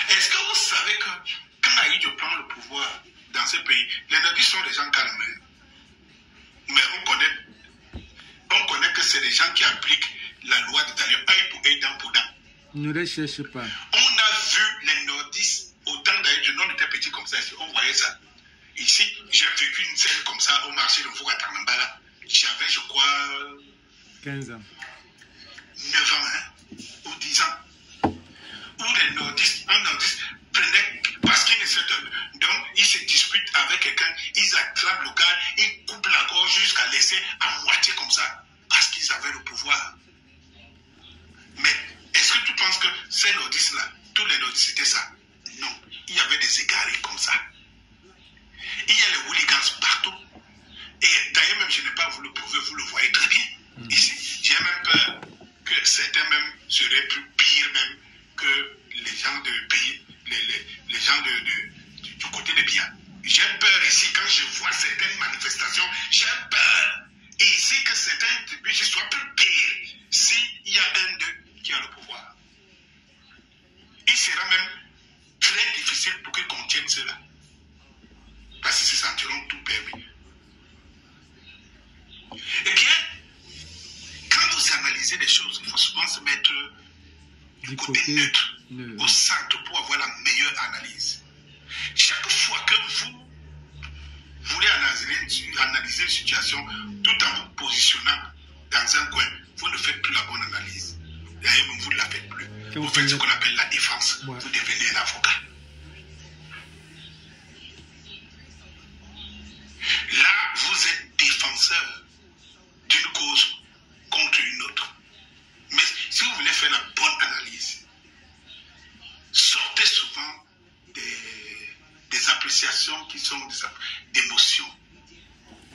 Est-ce que vous savez que quand Aïdjo prend le pouvoir dans ce pays, les nordistes sont des gens calmes. Mais on connaît que c'est des gens qui appliquent la loi de Talion, œil pour œil, dent pour dent. Ne recherche pas. On a vu les nordistes au temps d'Aïdjo, nous on était petits comme ça, on voyait ça. Ici, j'ai vécu une scène comme ça au marché de Fouga-Tanambala. J'avais, je crois, 15 ans. 9 ans, hein, ou 10 ans. Où les nordistes, un nordiste prenait, parce qu'ils ne se donnent, donc ils se disputent avec quelqu'un, ils attrapent le gars, ils coupent la gorge jusqu'à laisser à moitié comme ça, parce qu'ils avaient le pouvoir. Mais est-ce que tu penses que ces nordistes-là, tous les nordistes c'était ça? Non, il y avait des égarés comme ça. Il y a les hooligans partout. Et d'ailleurs même, je n'ai pas voulu prouver, vous le voyez très bien. Ici, j'ai même peur que certains même seraient plus pires même que les gens de pays, les gens du côté de Bia. J'ai peur ici, quand je vois certaines manifestations, j'ai peur ici que certains tribus soient plus pires s'il y a un d'eux qui a le pouvoir. Il sera même très difficile pour qu'ils contiennent cela. Parce qu'ils se sentiront tout permis. Eh bien, quand vous analysez analyser les choses, il faut souvent se mettre du côté neutre, au centre pour avoir la meilleure analyse. Chaque fois que vous voulez analyser une situation tout en vous positionnant dans un coin, vous ne faites plus la bonne analyse. D'ailleurs, vous ne la faites plus. Vous faites ce qu'on appelle la défense. Ouais. Vous devenez un avocat. Là, vous êtes défenseur d'une cause contre une autre. Mais si vous voulez faire la bonne analyse, sortez souvent des appréciations qui sont d'émotions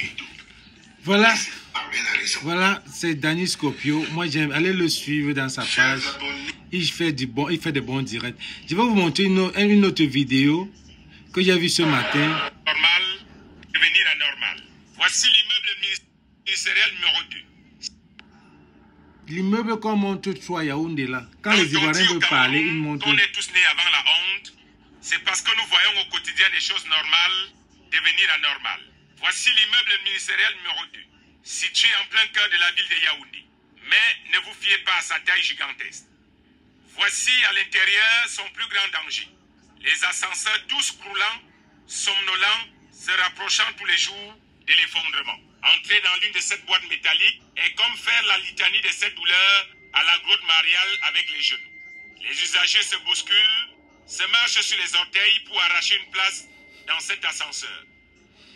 et tout. Voilà. Voilà, c'est Danny Scopio. Moi, j'aime aller le suivre dans sa page. Il fait des bons directs. Je vais vous montrer une autre vidéo que j'ai vue ce matin. Normal, devenir anormal. Voici l'immeuble ministériel numéro 2. L'immeuble qu'on montre toi, Yaoundé là. Quand les Ivoiriens veulent parler, ils montrent. On est tous nés avant la honte. C'est parce que nous voyons au quotidien des choses normales devenir anormales. Voici l'immeuble ministériel numéro 2, situé en plein cœur de la ville de Yaoundé. Mais ne vous fiez pas à sa taille gigantesque. Voici à l'intérieur son plus grand danger. Les ascenseurs tous croulants, somnolents, se rapprochant tous les jours de l'effondrement. Entrer dans l'une de ces boîtes métalliques est comme faire la litanie de cette douleur à la grotte mariale avec les genoux. Les usagers se bousculent, se marchent sur les orteils pour arracher une place dans cet ascenseur.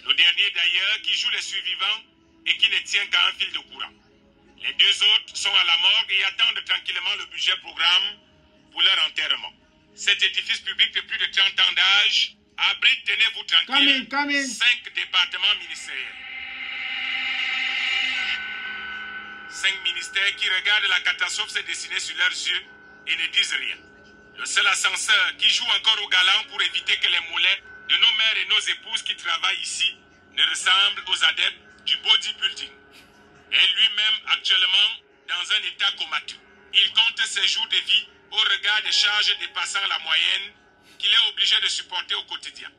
Le dernier d'ailleurs qui joue les survivants et qui ne tient qu'à un fil de courant. Les deux autres sont à la morgue et attendent tranquillement le budget programme pour leur enterrement. Cet édifice public de plus de 30 ans d'âge abrite, tenez-vous tranquille, 5 départements ministériels. 5 ministères qui regardent la catastrophe se dessiner sur leurs yeux et ne disent rien. Le seul ascenseur qui joue encore au galant pour éviter que les mollets de nos mères et nos épouses qui travaillent ici ne ressemblent aux adeptes du bodybuilding. Et lui-même actuellement dans un état comateux. Il compte ses jours de vie au regard des charges dépassant la moyenne qu'il est obligé de supporter au quotidien.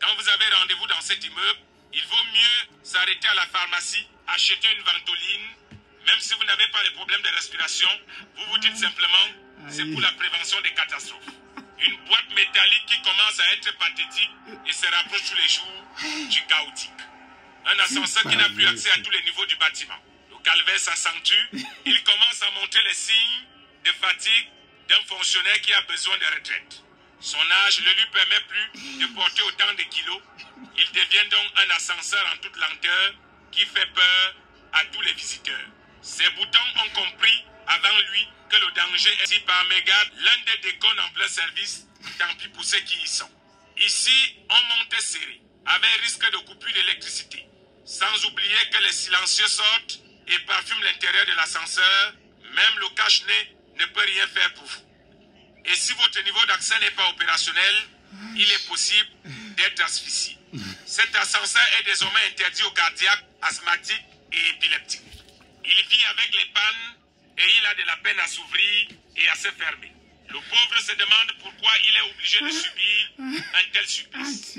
Quand vous avez rendez-vous dans cet immeuble, il vaut mieux s'arrêter à la pharmacie, acheter une ventoline. Même si vous n'avez pas les problèmes de respiration, vous vous dites simplement, c'est pour la prévention des catastrophes. Une boîte métallique qui commence à être pathétique et se rapproche tous les jours du chaotique. Un ascenseur qui n'a plus accès à tous les niveaux du bâtiment. Le calvaire s'accentue, il commence à montrer les signes de fatigue d'un fonctionnaire qui a besoin de retraite. Son âge ne lui permet plus de porter autant de kilos. Il devient donc un ascenseur en toute lenteur qui fait peur à tous les visiteurs. Ces boutons ont compris avant lui que le danger est si par mégarde l'un des décones en plein service, tant pis pour ceux qui y sont. Ici, on monte serré, avec risque de coupure d'électricité. Sans oublier que les silencieux sortent et parfument l'intérieur de l'ascenseur, même le cache-nez ne peut rien faire pour vous. Et si votre niveau d'accès n'est pas opérationnel, il est possible d'être asphyxié. Cet ascenseur est désormais interdit aux cardiaques, asthmatiques et épileptiques. Il vit avec les pannes et il a de la peine à s'ouvrir et à se fermer. Le pauvre se demande pourquoi il est obligé de subir un tel supplice.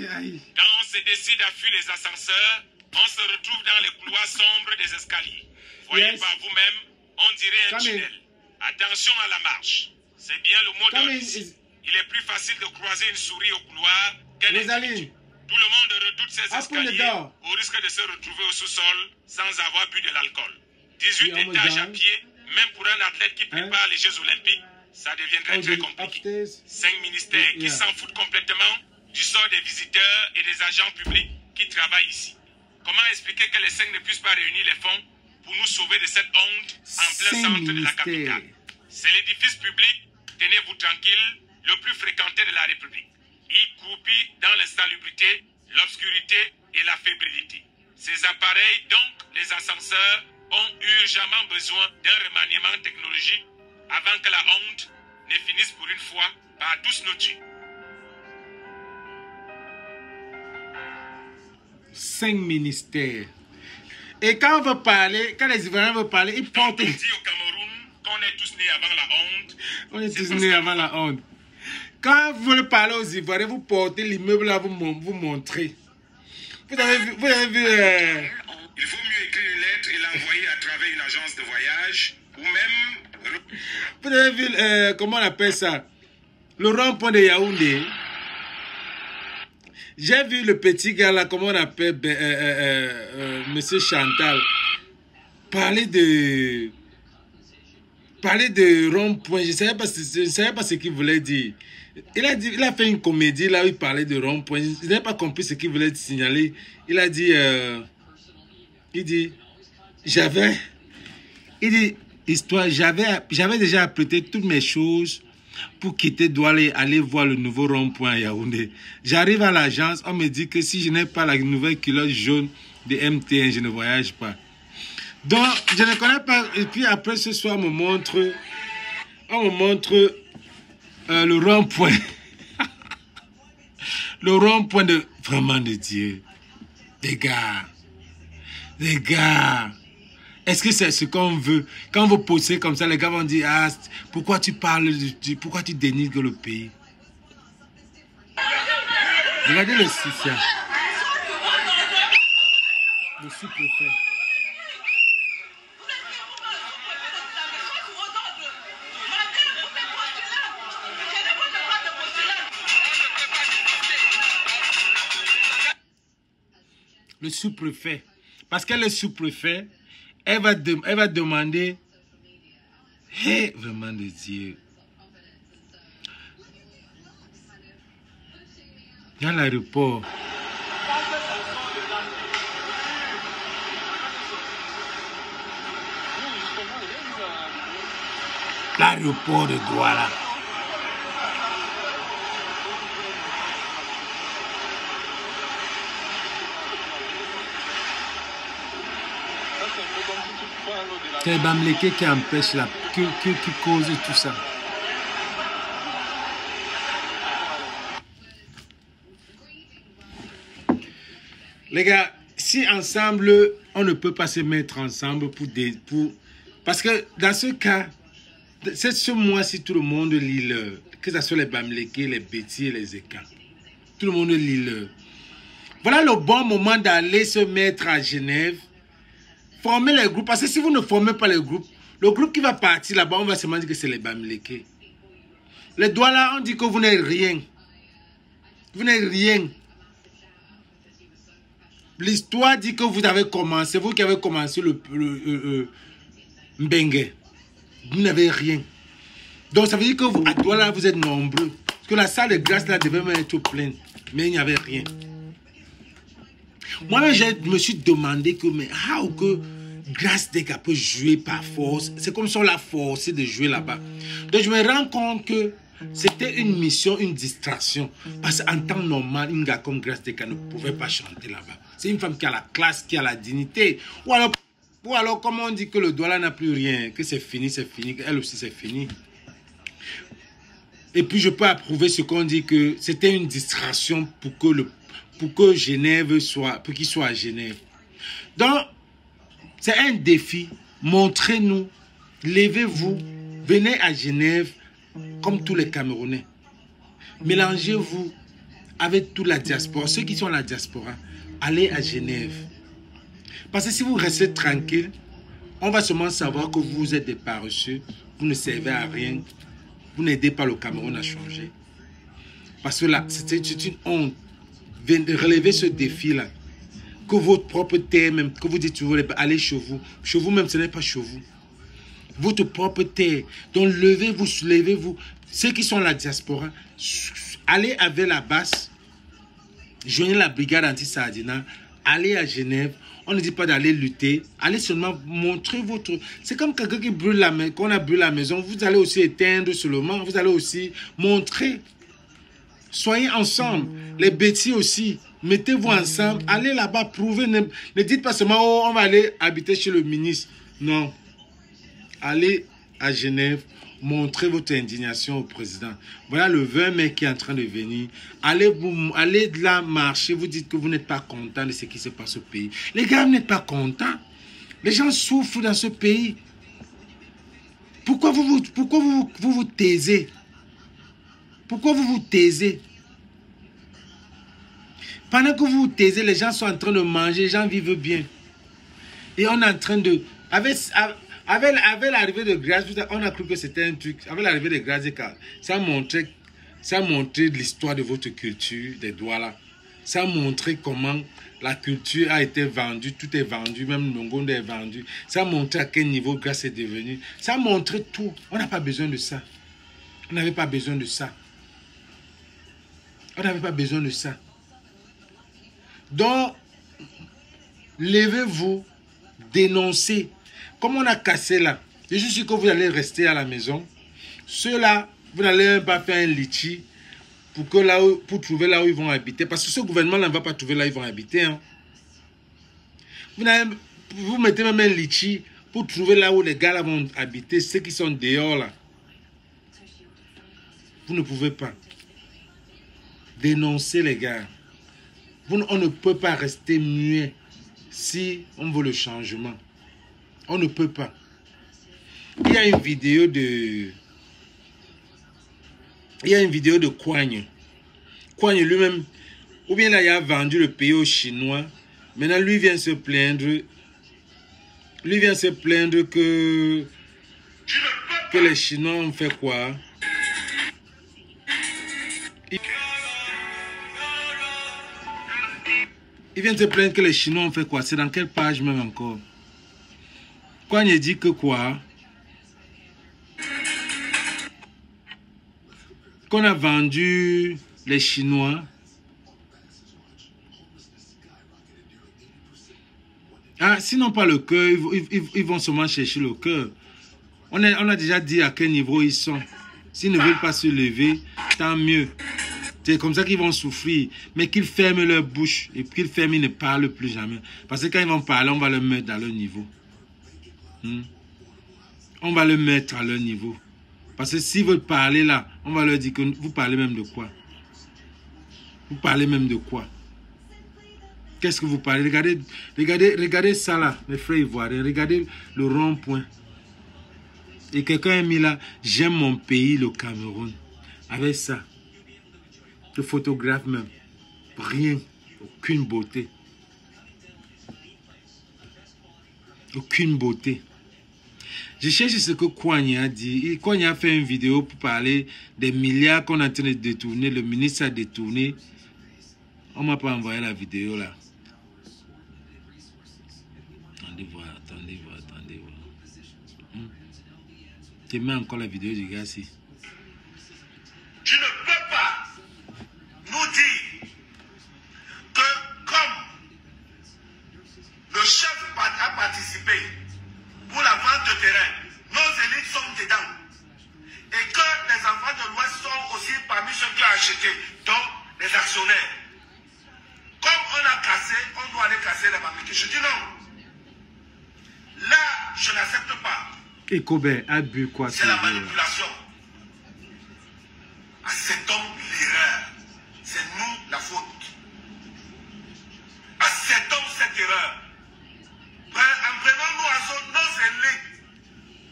Quand on se décide à fuir les ascenseurs, on se retrouve dans les couloirs sombres des escaliers. Voyez par vous-même, on dirait un tunnel. Attention à la marche. C'est bien le mot d'ordre ici. Il est plus facile de croiser une souris au couloir qu'un individu. Tout le monde redoute ces escaliers au risque de se retrouver au sous-sol sans avoir bu de l'alcool. 18 étages à pied, même pour un athlète qui prépare les Jeux Olympiques, ça deviendrait très compliqué. 5 ministères qui s'en foutent complètement du sort des visiteurs et des agents publics qui travaillent ici. Comment expliquer que les 5 ne puissent pas réunir les fonds pour nous sauver de cette honte en plein centre de la capitale? C'est l'édifice public, tenez-vous tranquille, le plus fréquenté de la République. Il croupit dans l'insalubrité, l'obscurité et la fébrilité. Ces appareils, donc les ascenseurs, ont urgemment besoin d'un remaniement technologique avant que la honte ne finisse pour une fois par tous nous tuer. 5 ministères. Et quand on veut parler, quand les Ivoiriens veulent parler, ils portent... On dit au Cameroun qu'on est tous nés avant la honte. On est tous nés avant la honte. Quand vous voulez parler aux Ivoiriens, vous portez l'immeuble là, vous montrez. Vous avez vu... Il vaut mieux écrire une lettre et l'envoyer à travers une agence de voyage ou même Vous avez vu, comment on appelle ça? Le rond-point de Yaoundé. J'ai vu le petit gars là, comment on appelle, Monsieur Chantal, parler de rond-point. Je ne savais pas ce qu'il voulait dire. Il a fait une comédie là où il parlait de rond-point. Je n'ai pas compris ce qu'il voulait signaler. Il a dit, histoire, j'avais déjà apprêté toutes mes choses pour quitter Douala, aller voir le nouveau rond-point à Yaoundé. J'arrive à l'agence, on me dit que si je n'ai pas la nouvelle culotte jaune de MTN, je ne voyage pas. Donc, je ne connais pas. Et puis après, ce soir, on me montre le rond-point. Le rond-point de... Vraiment de Dieu. Les gars. Est-ce que c'est ce qu'on veut? Quand vous posez comme ça, les gars vont dire, ah, pourquoi tu parles, pourquoi tu dénigres le pays? Regardez le Sicien. Le sous-préfet. Le sous-préfet. Parce qu'elle est sous-préfet, elle va demander, hey, vraiment de Dieu. Dans l'aéroport. L'aéroport de Douala. C'est Bamleke qui empêche qui cause tout ça. Les gars, si ensemble, on ne peut pas se mettre ensemble parce que dans ce cas, c'est ce mois-ci, tout le monde lit que ce soit les Bamleke, les Betty et les Eka. Tout le monde lit Voilà le bon moment d'aller se mettre à Genève. Former les groupes, parce que si vous ne formez pas les groupes, le groupe qui va partir là-bas, on va seulement dire que c'est les Bamleke. Les Douala, on dit que vous n'êtes rien. Vous n'êtes rien. L'histoire dit que vous avez commencé, vous qui avez commencé le Mbengue. Vous n'avez rien. Donc ça veut dire que vous, à Douala, vous êtes nombreux. Parce que la salle de grâce là devait même être pleine. Mais il n'y avait rien. Moi-même, je me suis demandé que, mais how que Grace Dega peut jouer par force? C'est comme si on l'a forcé de jouer là-bas. Donc, je me rends compte que c'était une mission, une distraction. Parce qu'en temps normal, une gars comme Grace Dega ne pouvait pas chanter là-bas. C'est une femme qui a la classe, qui a la dignité. Ou alors comme on dit que le Douala n'a plus rien, que c'est fini, elle aussi c'est fini. Et puis, je peux approuver ce qu'on dit que c'était une distraction pour que Genève soit, pour qu'il soit à Genève. Donc, c'est un défi. Montrez-nous, levez-vous, venez à Genève comme tous les Camerounais. Mélangez-vous avec toute la diaspora. Ceux qui sont à la diaspora, allez à Genève. Parce que si vous restez tranquille, on va seulement savoir que vous êtes des paresseux, vous ne servez à rien, vous n'aidez pas le Cameroun à changer. Parce que là, c'est une honte. Relevez ce défi-là. Que votre propre terre, même, que vous dites, vous voulez aller chez vous. Chez vous même, ce n'est pas chez vous. Votre propre terre. Donc, levez-vous, soulevez-vous. Ceux qui sont à la diaspora, allez avec la basse. Joignez la brigade anti-Sardina. Allez à Genève. On ne dit pas d'aller lutter. Allez seulement montrer votre... C'est comme quelqu'un qui brûle la maison. Quand on a brûlé la maison, vous allez aussi éteindre seulement. Vous allez aussi montrer. Soyez ensemble. Les bêtis aussi. Mettez-vous ensemble. Allez là-bas, prouvez. Ne dites pas seulement, oh, on va aller habiter chez le ministre. Non. Allez à Genève. Montrez votre indignation au président. Voilà le 20 mai qui est en train de venir. Allez de là marcher. Vous dites que vous n'êtes pas content de ce qui se passe au pays. Les gars, vous n'êtes pas contents. Les gens souffrent dans ce pays. Pourquoi vous vous taisez? Pourquoi vous vous taisez? Pendant que vous vous taisez, les gens sont en train de manger, les gens vivent bien. Et on est en train de... Avec l'arrivée de Grazi, on a cru que c'était un truc. Avec l'arrivée de Grazi, ça montrait l'histoire de votre culture, des Douala. Ça montrait comment la culture a été vendue, tout est vendu, même Nongonde est vendu. Ça montrait à quel niveau Grazi est devenu. Ça montrait tout. On n'a pas besoin de ça. On n'avait pas besoin de ça. On n'avait pas besoin de ça. Donc, levez-vous, dénoncez. Comme on a cassé là, je suis sûr que vous allez rester à la maison. Ceux-là, vous n'allez même pas faire un litchi pour trouver là où ils vont habiter. Parce que ce gouvernement-là ne va pas trouver là où ils vont habiter. Hein. Vous mettez même un litchi pour trouver là où les gars là vont habiter, ceux qui sont dehors là. Vous ne pouvez pas. Dénoncez les gars. On ne peut pas rester muet si on veut le changement. On ne peut pas. Il y a une vidéo de Kouagne. Kouagne lui-même, ou bien là, il a vendu le pays aux Chinois. Maintenant, lui vient se plaindre. Lui vient se plaindre que les Chinois ont fait quoi? Il vient se plaindre que les Chinois ont fait quoi? C'est dans quelle page même encore? Kouagne dit que quoi? Qu'on a vendu les Chinois. Ah, sinon pas le cœur, ils vont seulement chercher le cœur. On a déjà dit à quel niveau ils sont. S'ils ne veulent pas se lever, tant mieux. C'est comme ça qu'ils vont souffrir. Mais qu'ils ferment leur bouche et qu'ils ferment, ils ne parlent plus jamais. Parce que quand ils vont parler, on va le mettre à leur niveau. On va le mettre à leur niveau. Parce que s'ils veulent parler là, on va leur dire que vous parlez même de quoi? Vous parlez même de quoi? Qu'est-ce que vous parlez? Regardez ça là, mes frères ivoiriens. Regardez le rond-point. Et quelqu'un a mis là, j'aime mon pays, le Cameroun. Avec ça. Le photographe même. Rien. Aucune beauté. Aucune beauté. Je cherche ce que Kouagne a dit. Kouagne a fait une vidéo pour parler des milliards qu'on est en train de détourner. Le ministre a détourné. On ne m'a pas envoyé la vidéo là. Attendez voir. Je mets encore la vidéo du gars ici. Tu ne peux pas nous dire que comme le chef a participé pour la vente de terrain, nos élites sont dedans. Et que les enfants de l'Ouest sont aussi parmi ceux qui ont acheté, donc les actionnaires. Comme on a cassé, on doit aller casser les Bamileke. Je dis non. Là, je n'accepte pas. Et Kobe a bu quoi? C'est la manipulation. À cet homme, l'erreur. C'est nous la faute. À cet homme, cette erreur. En prenant nos élites,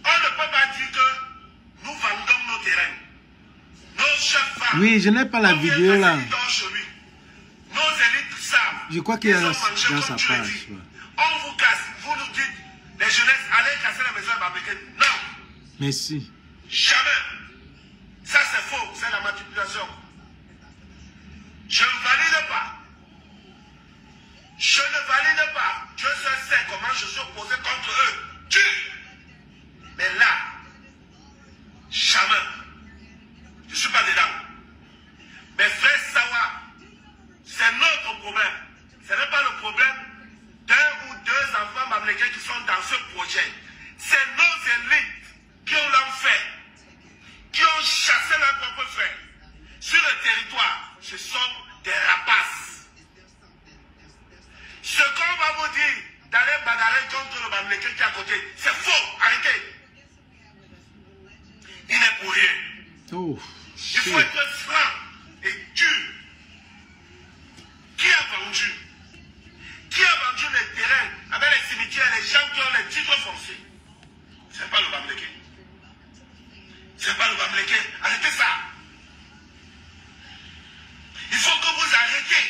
on ne peut pas dire que nous vendons nos terrains. Nos chefs femmes. Oui, je n'ai pas la vidéo là. Nos élites savent. Je crois qu'il y a dans sa page. On vous casse, vous nous dites, les jeunesses, allez casser la maison américaine. Non. Merci. Jamais. Ça c'est faux, c'est la manipulation. Je ne valide pas. Je ne valide pas. Dieu seul sait comment je suis opposé contre eux. Dieu. Mais là, jamais. Je ne suis pas dedans. Mes frères Sawa, c'est notre problème. Ce n'est pas le problème d'un ou deux enfants bamilekés qui sont dans ce projet. C'est nos élites qui ont fait, qui ont chassé leurs propres frères. Sur le territoire, ce sont des rapaces. Ce qu'on va vous dire d'aller bagarrer contre le bamileke qui est à côté, c'est faux. Arrêtez. Il n'est pour rien. Oh, il faut être franc et dur. Qui a vendu? Qui a vendu les terrains avec les cimetières, les gens qui ont les titres fonciers? C'est pas le Bamileke. C'est pas le Bamileke. Arrêtez ça. Il faut que vous arrêtez.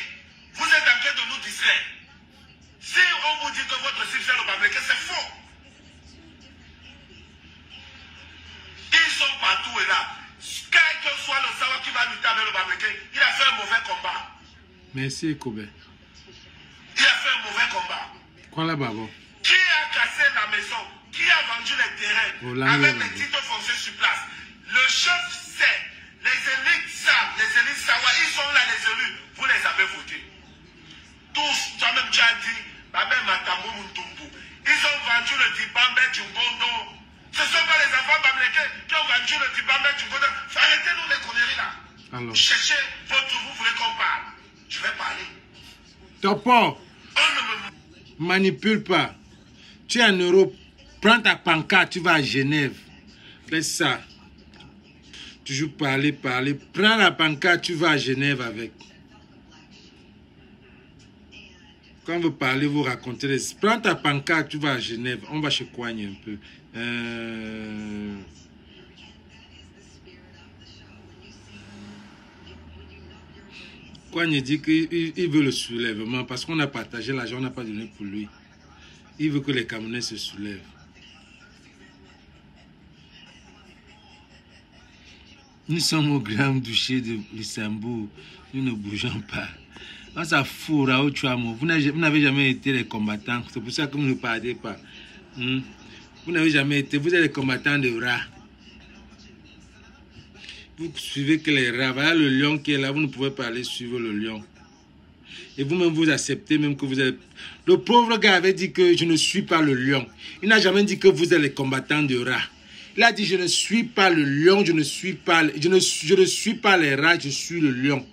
Vous êtes en train de nous distraire. Si on vous dit que votre cible c'est le Bamileke, c'est faux. pas lutté avec le Bamileke. Il a fait un mauvais combat. Merci, Kobe. Il a fait un mauvais combat. Quoi là, Babo? Qui a cassé la maison? Qui a vendu les terrains avec les titres fonciers sur place? Le chef sait. Les élites savent. Les élites savent. Ils sont là, les élus. Vous les avez votés. Tous, toi-même, tu as dit, Babé Matamou Moutoumou. Ils ont vendu le Dibambe Djumbono. Ce ne sont pas les enfants Bamileke qui ont vendu le Dibambe Djumbono. Arrêtez-nous les conneries là. Alors. Cherchez votre vous voulez qu'on parle. Je vais parler. Topo, On ne me manipule pas. Tu es en Europe. Prends ta pancarte, tu vas à Genève. Fais ça. Toujours parler. Prends la pancarte, tu vas à Genève avec. Quand vous parlez, vous racontez les... Prends ta pancarte, tu vas à Genève. On va se coigner un peu. Coigne dit qu'il veut le soulèvement parce qu'on a partagé l'argent, on n'a pas donné pour lui. Il veut que les Camerounais se soulèvent. Nous sommes au grand duché de Luxembourg. Nous ne bougeons pas. On s'en fout, Raoul Chouamo. Vous n'avez jamais été les combattants. C'est pour ça que vous ne parlez pas. Vous n'avez jamais été. Vous êtes les combattants de rats. Vous suivez que les rats. Voilà le lion qui est là. Vous ne pouvez pas aller suivre le lion. Et vous-même, vous acceptez même que vous êtes... Le pauvre gars avait dit que je ne suis pas le lion. Il n'a jamais dit que vous êtes les combattants de rats. Il a dit je ne suis pas le lion, je ne suis pas les rats, je suis le lion.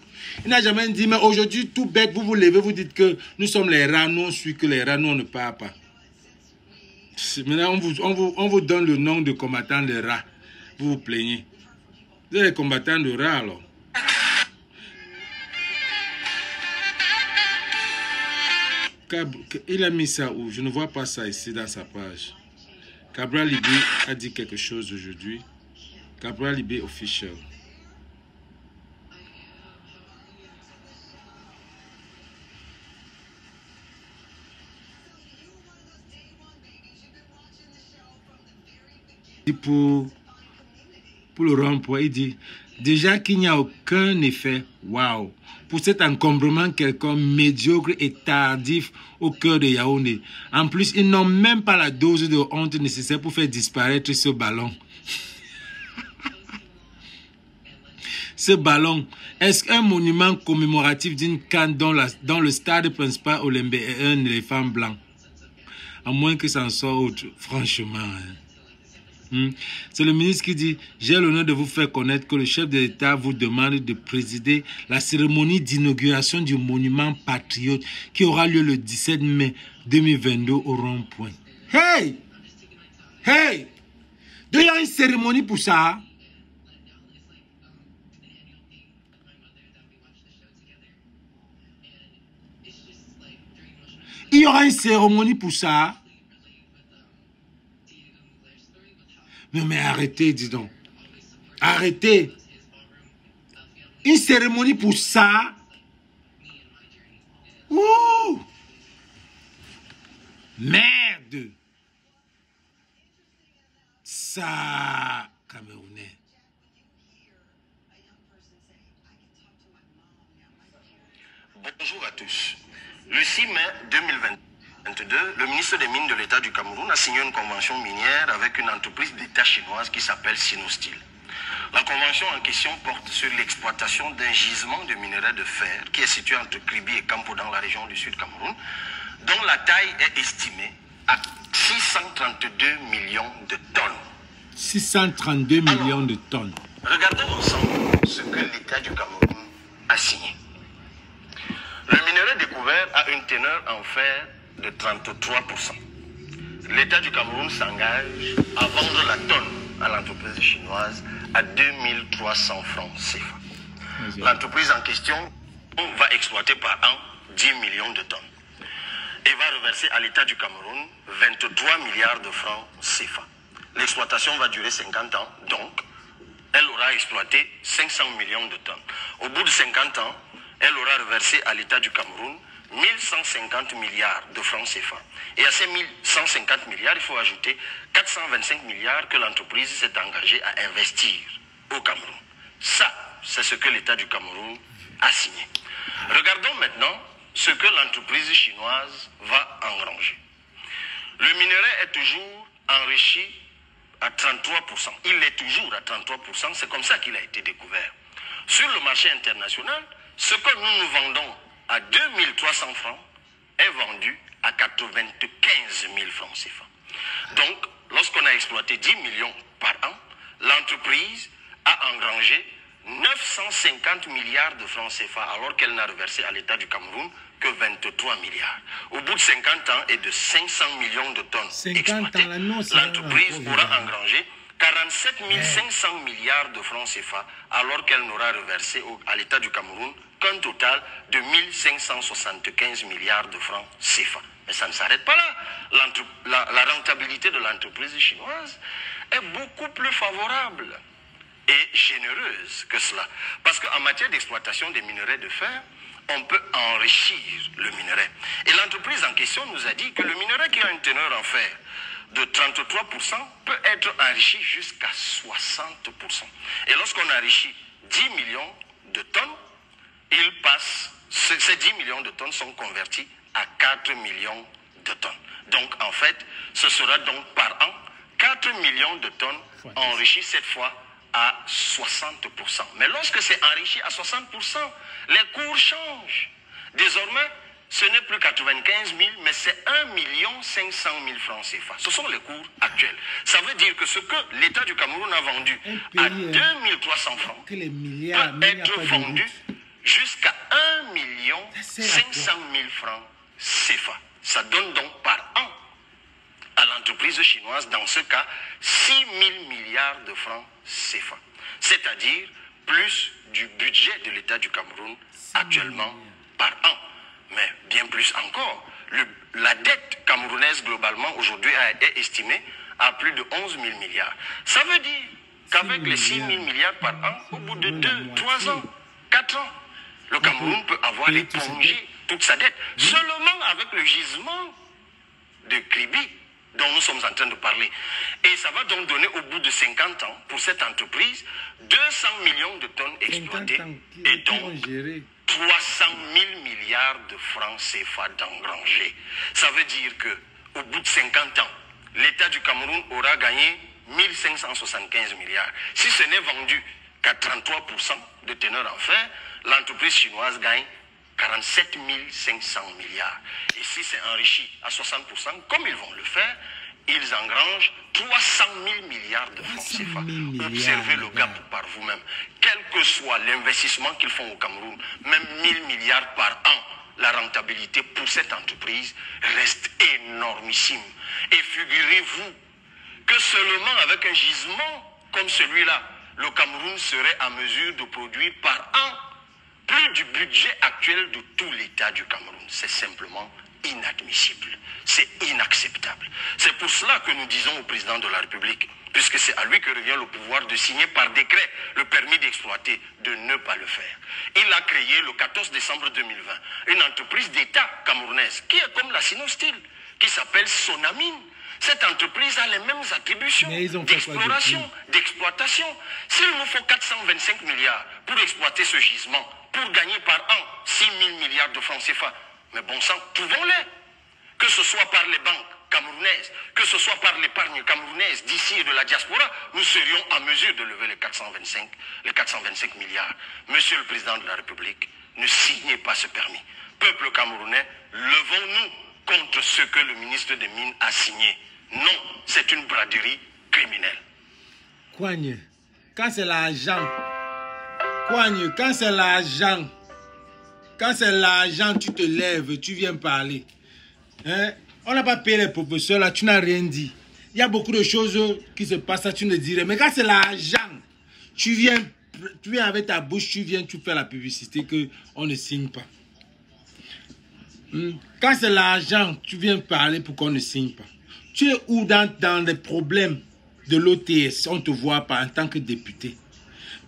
Il n'a jamais dit, mais aujourd'hui, tout bête, vous vous levez, vous dites que nous sommes les rats, nous on suit que les rats, nous on ne part pas. Maintenant, on vous donne le nom de combattant de rats. Vous vous plaignez. Vous êtes les combattants de rats alors. Il a mis ça où? Je ne vois pas ça ici dans sa page. Cabral Libé a dit quelque chose aujourd'hui. Cabral Libé official. Pour le rond-point, il dit déjà qu'il n'y a aucun effet. Waouh! Pour cet encombrement quelconque médiocre et tardif au cœur de Yaoundé. En plus, ils n'ont même pas la dose de honte nécessaire pour faire disparaître ce ballon. Ce ballon, est-ce qu'un monument commémoratif d'une canne dans le stade principal Olembe est un éléphant blanc? À moins que ça en soit autre, franchement. C'est le ministre qui dit « J'ai l'honneur de vous faire connaître que le chef de l'État vous demande de présider la cérémonie d'inauguration du monument patriote qui aura lieu le 17 mai 2022 au rond-point. » Hey! Hey! Il y a une cérémonie pour ça? Il y aura une cérémonie pour ça? Mais arrêtez, dis donc. Arrêtez. Une cérémonie pour ça? Ouh! Merde! Ça, Camerounais. Bonjour à tous. Le 6 mai 2022, le ministre des Mines de l'État du Cameroun a signé une convention minière avec une entreprise d'État chinoise qui s'appelle Sinosteel. La convention en question porte sur l'exploitation d'un gisement de minerai de fer qui est situé entre Kribi et Campo dans la région du Sud Cameroun, dont la taille est estimée à 632 millions de tonnes. 632 millions de tonnes. Regardons ensemble ce que l'État du Cameroun a signé. Le minerai découvert a une teneur en fer de 33%. L'État du Cameroun s'engage à vendre la tonne à l'entreprise chinoise à 2300 francs CFA. L'entreprise en question va exploiter par an 10 millions de tonnes et va reverser à l'État du Cameroun 23 milliards de francs CFA. L'exploitation va durer 50 ans, donc elle aura exploité 500 millions de tonnes. Au bout de 50 ans, elle aura reversé à l'État du Cameroun 1150 milliards de francs CFA. Et à ces 1150 milliards, il faut ajouter 425 milliards que l'entreprise s'est engagée à investir au Cameroun. Ça, c'est ce que l'État du Cameroun a signé. Regardons maintenant ce que l'entreprise chinoise va engranger. Le minerai est toujours enrichi à 33%. Il est toujours à 33%, c'est comme ça qu'il a été découvert. Sur le marché international, ce que nous vendons à 2300 francs est vendu à 95 000 francs CFA. Donc, lorsqu'on a exploité 10 millions par an, l'entreprise a engrangé 950 milliards de francs CFA alors qu'elle n'a reversé à l'État du Cameroun que 23 milliards. Au bout de 50 ans et de 500 millions de tonnes exploitées, l'entreprise aura engrangé 47 500 milliards de francs CFA alors qu'elle n'aura reversé à l'État du Cameroun qu'un total de 1575 milliards de francs CFA. Mais ça ne s'arrête pas là. La rentabilité de l'entreprise chinoise est beaucoup plus favorable et généreuse que cela. Parce qu'en matière d'exploitation des minerais de fer, on peut enrichir le minerai. Et l'entreprise en question nous a dit que le minerai qui a une teneur en fer de 33% peut être enrichi jusqu'à 60%. Et lorsqu'on enrichit 10 millions de tonnes, ces 10 millions de tonnes sont convertis à 4 millions de tonnes. Donc en fait, ce sera donc par an 4 millions de tonnes enrichies cette fois à 60%. Mais lorsque c'est enrichi à 60%, les cours changent. Désormais, ce n'est plus 95 000, mais c'est 1 500 000 francs CFA. Ce sont les cours actuels. Ça veut dire que ce que l'État du Cameroun a vendu à 2300 francs peut être vendu jusqu'à 1 500 000 francs CFA. Ça donne donc par an à l'entreprise chinoise, dans ce cas, 6 000 milliards de francs CFA. C'est-à-dire plus du budget de l'État du Cameroun actuellement par an. Mais bien plus encore, la dette camerounaise globalement aujourd'hui est estimée à plus de 11 000 milliards. Ça veut dire qu'avec les 6 000 milliards par an, au bout de 2, 3 ans, 4 ans, le Cameroun peut avoir épongé toute sa dette. Seulement avec le gisement de Kribi dont nous sommes en train de parler. Et ça va donc donner au bout de 50 ans, pour cette entreprise, 200 millions de tonnes exploitées et donc 300 000 milliards de francs CFA d'engranger. Ça veut dire qu'au bout de 50 ans, l'État du Cameroun aura gagné 1575 milliards. Si ce n'est vendu qu'à 33% de teneur en fer, l'entreprise chinoise gagne 47 500 milliards. Et si c'est enrichi à 60%, comme ils vont le faire, ils engrangent 300 000 milliards de francs CFA. Observez le gap par vous-même. Quel que soit l'investissement qu'ils font au Cameroun, même 1000 milliards par an, la rentabilité pour cette entreprise reste énormissime. Et figurez-vous que seulement avec un gisement comme celui-là, le Cameroun serait en mesure de produire par an plus du budget actuel de tout l'État du Cameroun. C'est simplement inadmissible. C'est inacceptable. C'est pour cela que nous disons au président de la République, puisque c'est à lui que revient le pouvoir de signer par décret le permis d'exploiter, de ne pas le faire. Il a créé le 14 décembre 2020 une entreprise d'État camerounaise qui est comme la Sinostyle, qui s'appelle Sonamine. Cette entreprise a les mêmes attributions d'exploration, d'exploitation. S'il nous faut 425 milliards pour exploiter ce gisement, pour gagner par an 6 000 milliards de francs CFA, mais bon sang, pouvons-les. Que ce soit par les banques camerounaises, que ce soit par l'épargne camerounaise d'ici et de la diaspora, nous serions en mesure de lever les 425 milliards. Monsieur le Président de la République, ne signez pas ce permis. Peuple camerounais, levons-nous contre ce que le ministre des Mines a signé. Non, c'est une braderie criminelle. Coigne, quand c'est l'argent, quand c'est l'argent, tu te lèves, tu viens parler. Hein? On n'a pas payé les professeurs, là, tu n'as rien dit. Il y a beaucoup de choses qui se passent, là, tu ne dirais. Mais quand c'est l'argent, tu viens avec ta bouche, tu fais la publicité qu'on ne signe pas. Quand c'est l'argent, tu viens parler pour qu'on ne signe pas. Tu es où dans les problèmes de l'OTS, on ne te voit pas en tant que député.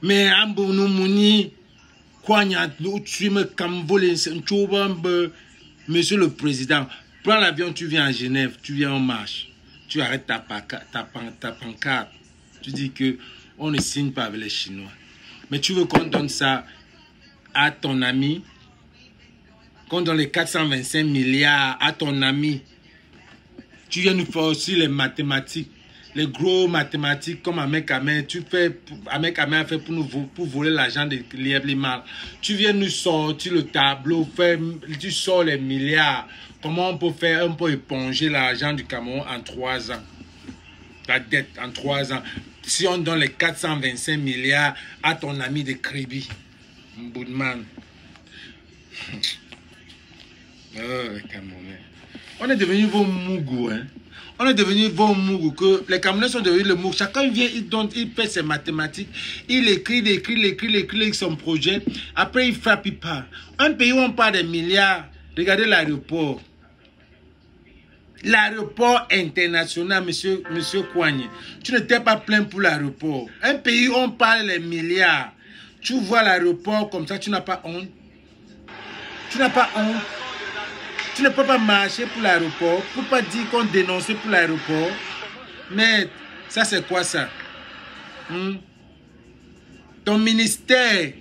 Mais Monsieur le Président, prends l'avion, tu viens à Genève, tu viens en marche, tu arrêtes ta pancarte, tu dis que on ne signe pas avec les Chinois. Mais tu veux qu'on donne ça à ton ami, qu'on donne les 425 milliards à ton ami. Tu viens nous faire aussi les mathématiques, les gros mathématiques comme Ahmed Kamel. Tu fais, Ahmed Kamel a fait pour voler l'argent de l'IEBLIMAL. Tu viens nous sortir le tableau, tu sors les milliards. Comment on peut éponger l'argent du Cameroun en 3 ans? La dette en 3 ans. Si on donne les 425 milliards à ton ami de Kribi, Boudman. Oh, les Camerounais. On est devenu vos mougous, hein. On est devenu vos mougous, que les Camerounais sont devenus le mougou. Chacun vient, il fait ses mathématiques, il écrit son projet. Après, il frappe, il part. Un pays où on parle des milliards, regardez l'aéroport. L'aéroport international, monsieur Kouagne. Tu ne t'es pas plaint pour l'aéroport. Un pays où on parle des milliards. Tu vois l'aéroport comme ça, tu n'as pas honte. Tu n'as pas honte. Tu ne peux pas marcher pour l'aéroport. Tu ne peux pas dire qu'on dénonce pour l'aéroport. Mais ça, c'est quoi ça? Ton ministère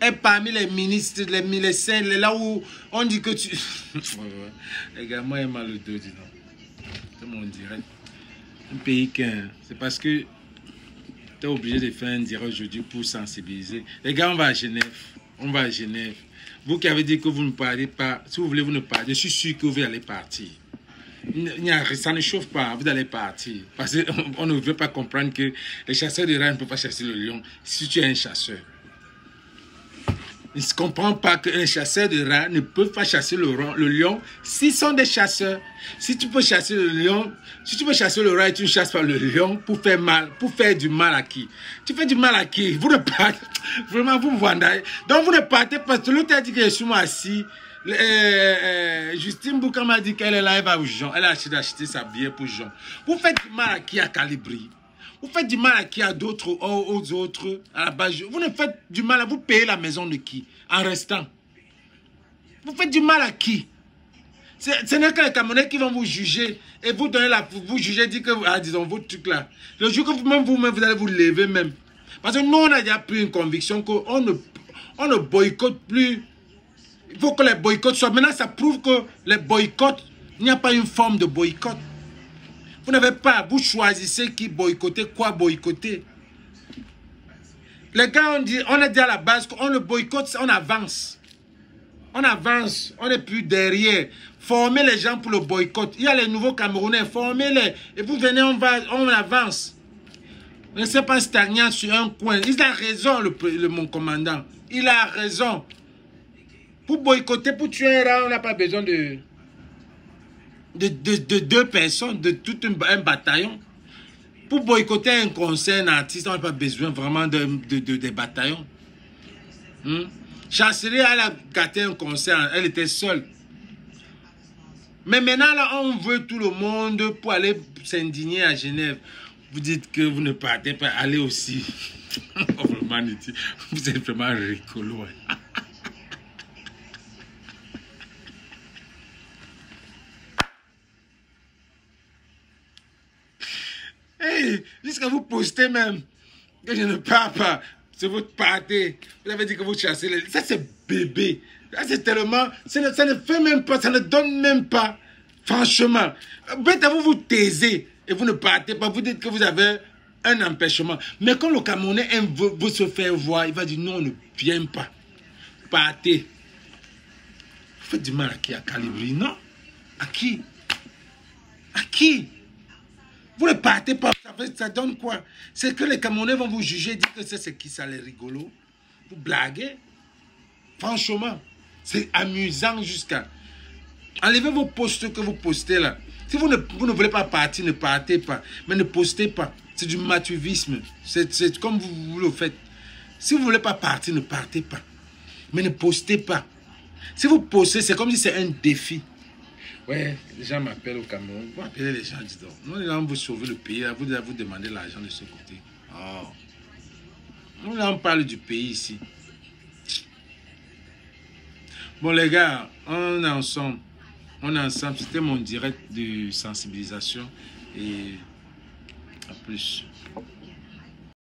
est parmi les ministres, les là où on dit que tu... Les gars, moi, j'ai mal au dos, dis donc. C'est mon direct. Un pays qu'un... C'est parce que tu es obligé de faire un direct aujourd'hui pour sensibiliser. Les gars, on va à Genève. Vous qui avez dit que vous ne parlez pas, si vous voulez, vous ne parlez. Je suis sûr que vous allez partir. Ça ne chauffe pas, vous allez partir. Parce qu'on ne veut pas comprendre que les chasseurs de rats ne peuvent pas chasser le lion si tu es un chasseur. Ils ne comprennent pas que les chasseurs de rats ne peuvent pas chasser le lion s'ils sont des chasseurs. Si tu peux chasser le lion, si tu peux chasser le rat et tu ne chasses pas le lion pour faire mal, pour faire du mal à qui? Tu fais du mal à qui? Vous ne partez, vraiment vous vendez. Donc vous ne partez pas. L'autre a dit que je suis assis. Justine Bouka m'a dit qu'elle est là, elle va aux gens. Elle a acheté sa bière pour Jean. Vous faites du mal à qui à Calibri? Vous faites du mal à qui à d'autres, aux autres, à la base. Vous ne faites du mal à vous payer la maison de qui en restant? Vous faites du mal à qui? Ce n'est que les Camerounais qui vont vous juger et vous donner vous juger, dire que, disons, votre truc là. Le jour que vous-même, vous allez vous lever même. Parce que nous, on a déjà pris une conviction qu'on ne boycotte plus. Il faut que les boycotts soient. Maintenant, ça prouve que les boycotts, il n'y a pas une forme de boycott. Vous n'avez pas, vous choisissez qui boycotter, quoi boycotter. Les gars, on a dit à la base qu'on le boycotte, on avance. On avance, on n'est plus derrière. Formez les gens pour le boycott. Il y a les nouveaux Camerounais, formez-les. Et vous venez, on avance. Ne laissez pas stagnant sur un coin. Il a raison, mon commandant. Il a raison. Pour boycotter, pour tuer un rat, on n'a pas besoin de 2 personnes, de tout un bataillon. Pour boycotter un concert, un artiste, on n'a pas besoin vraiment de bataillons. Chasserie, elle a gâté un concert, elle était seule. Mais maintenant, là, on veut tout le monde pour aller s'indigner à Genève. Vous dites que vous ne partez pas, allez aussi. Vous êtes vraiment rigolo. Hey, jusqu'à vous postez même que je ne pars pas. C'est votre party. Vous avez dit que vous chassez les... Ça, c'est bébé. Ça, c'est tellement... Ça ne fait même pas, ça ne donne même pas. Franchement. Bête à vous, vous taisez et vous ne partez pas. Vous dites que vous avez un empêchement. Mais quand le Camerounais veut se faire voir, il va dire non, on ne vient pas. Partez. Vous faites du mal à qui? À Calibri, non? À qui? À qui? Vous ne partez pas, ça donne quoi? C'est que les Camerounais vont vous juger, dire que c'est qui ça, les rigolos. Vous blaguez? Franchement, c'est amusant jusqu'à... Enlevez vos posts que vous postez là. Si vous ne voulez pas partir, ne partez pas. Mais ne postez pas. C'est du matuvisme. C'est comme vous le faites. Si vous ne voulez pas partir, ne partez pas. Mais ne postez pas. Si vous postez, c'est comme si c'est un défi. Ouais, les gens m'appellent au Cameroun. Vous appelez les gens, dites donc. Nous, les gens, vous sauvez le pays, là, vous demandez l'argent de ce côté. Oh. Nous, là, on parle du pays ici. Bon, les gars, on est ensemble. On est ensemble. C'était mon direct de sensibilisation. Et à plus.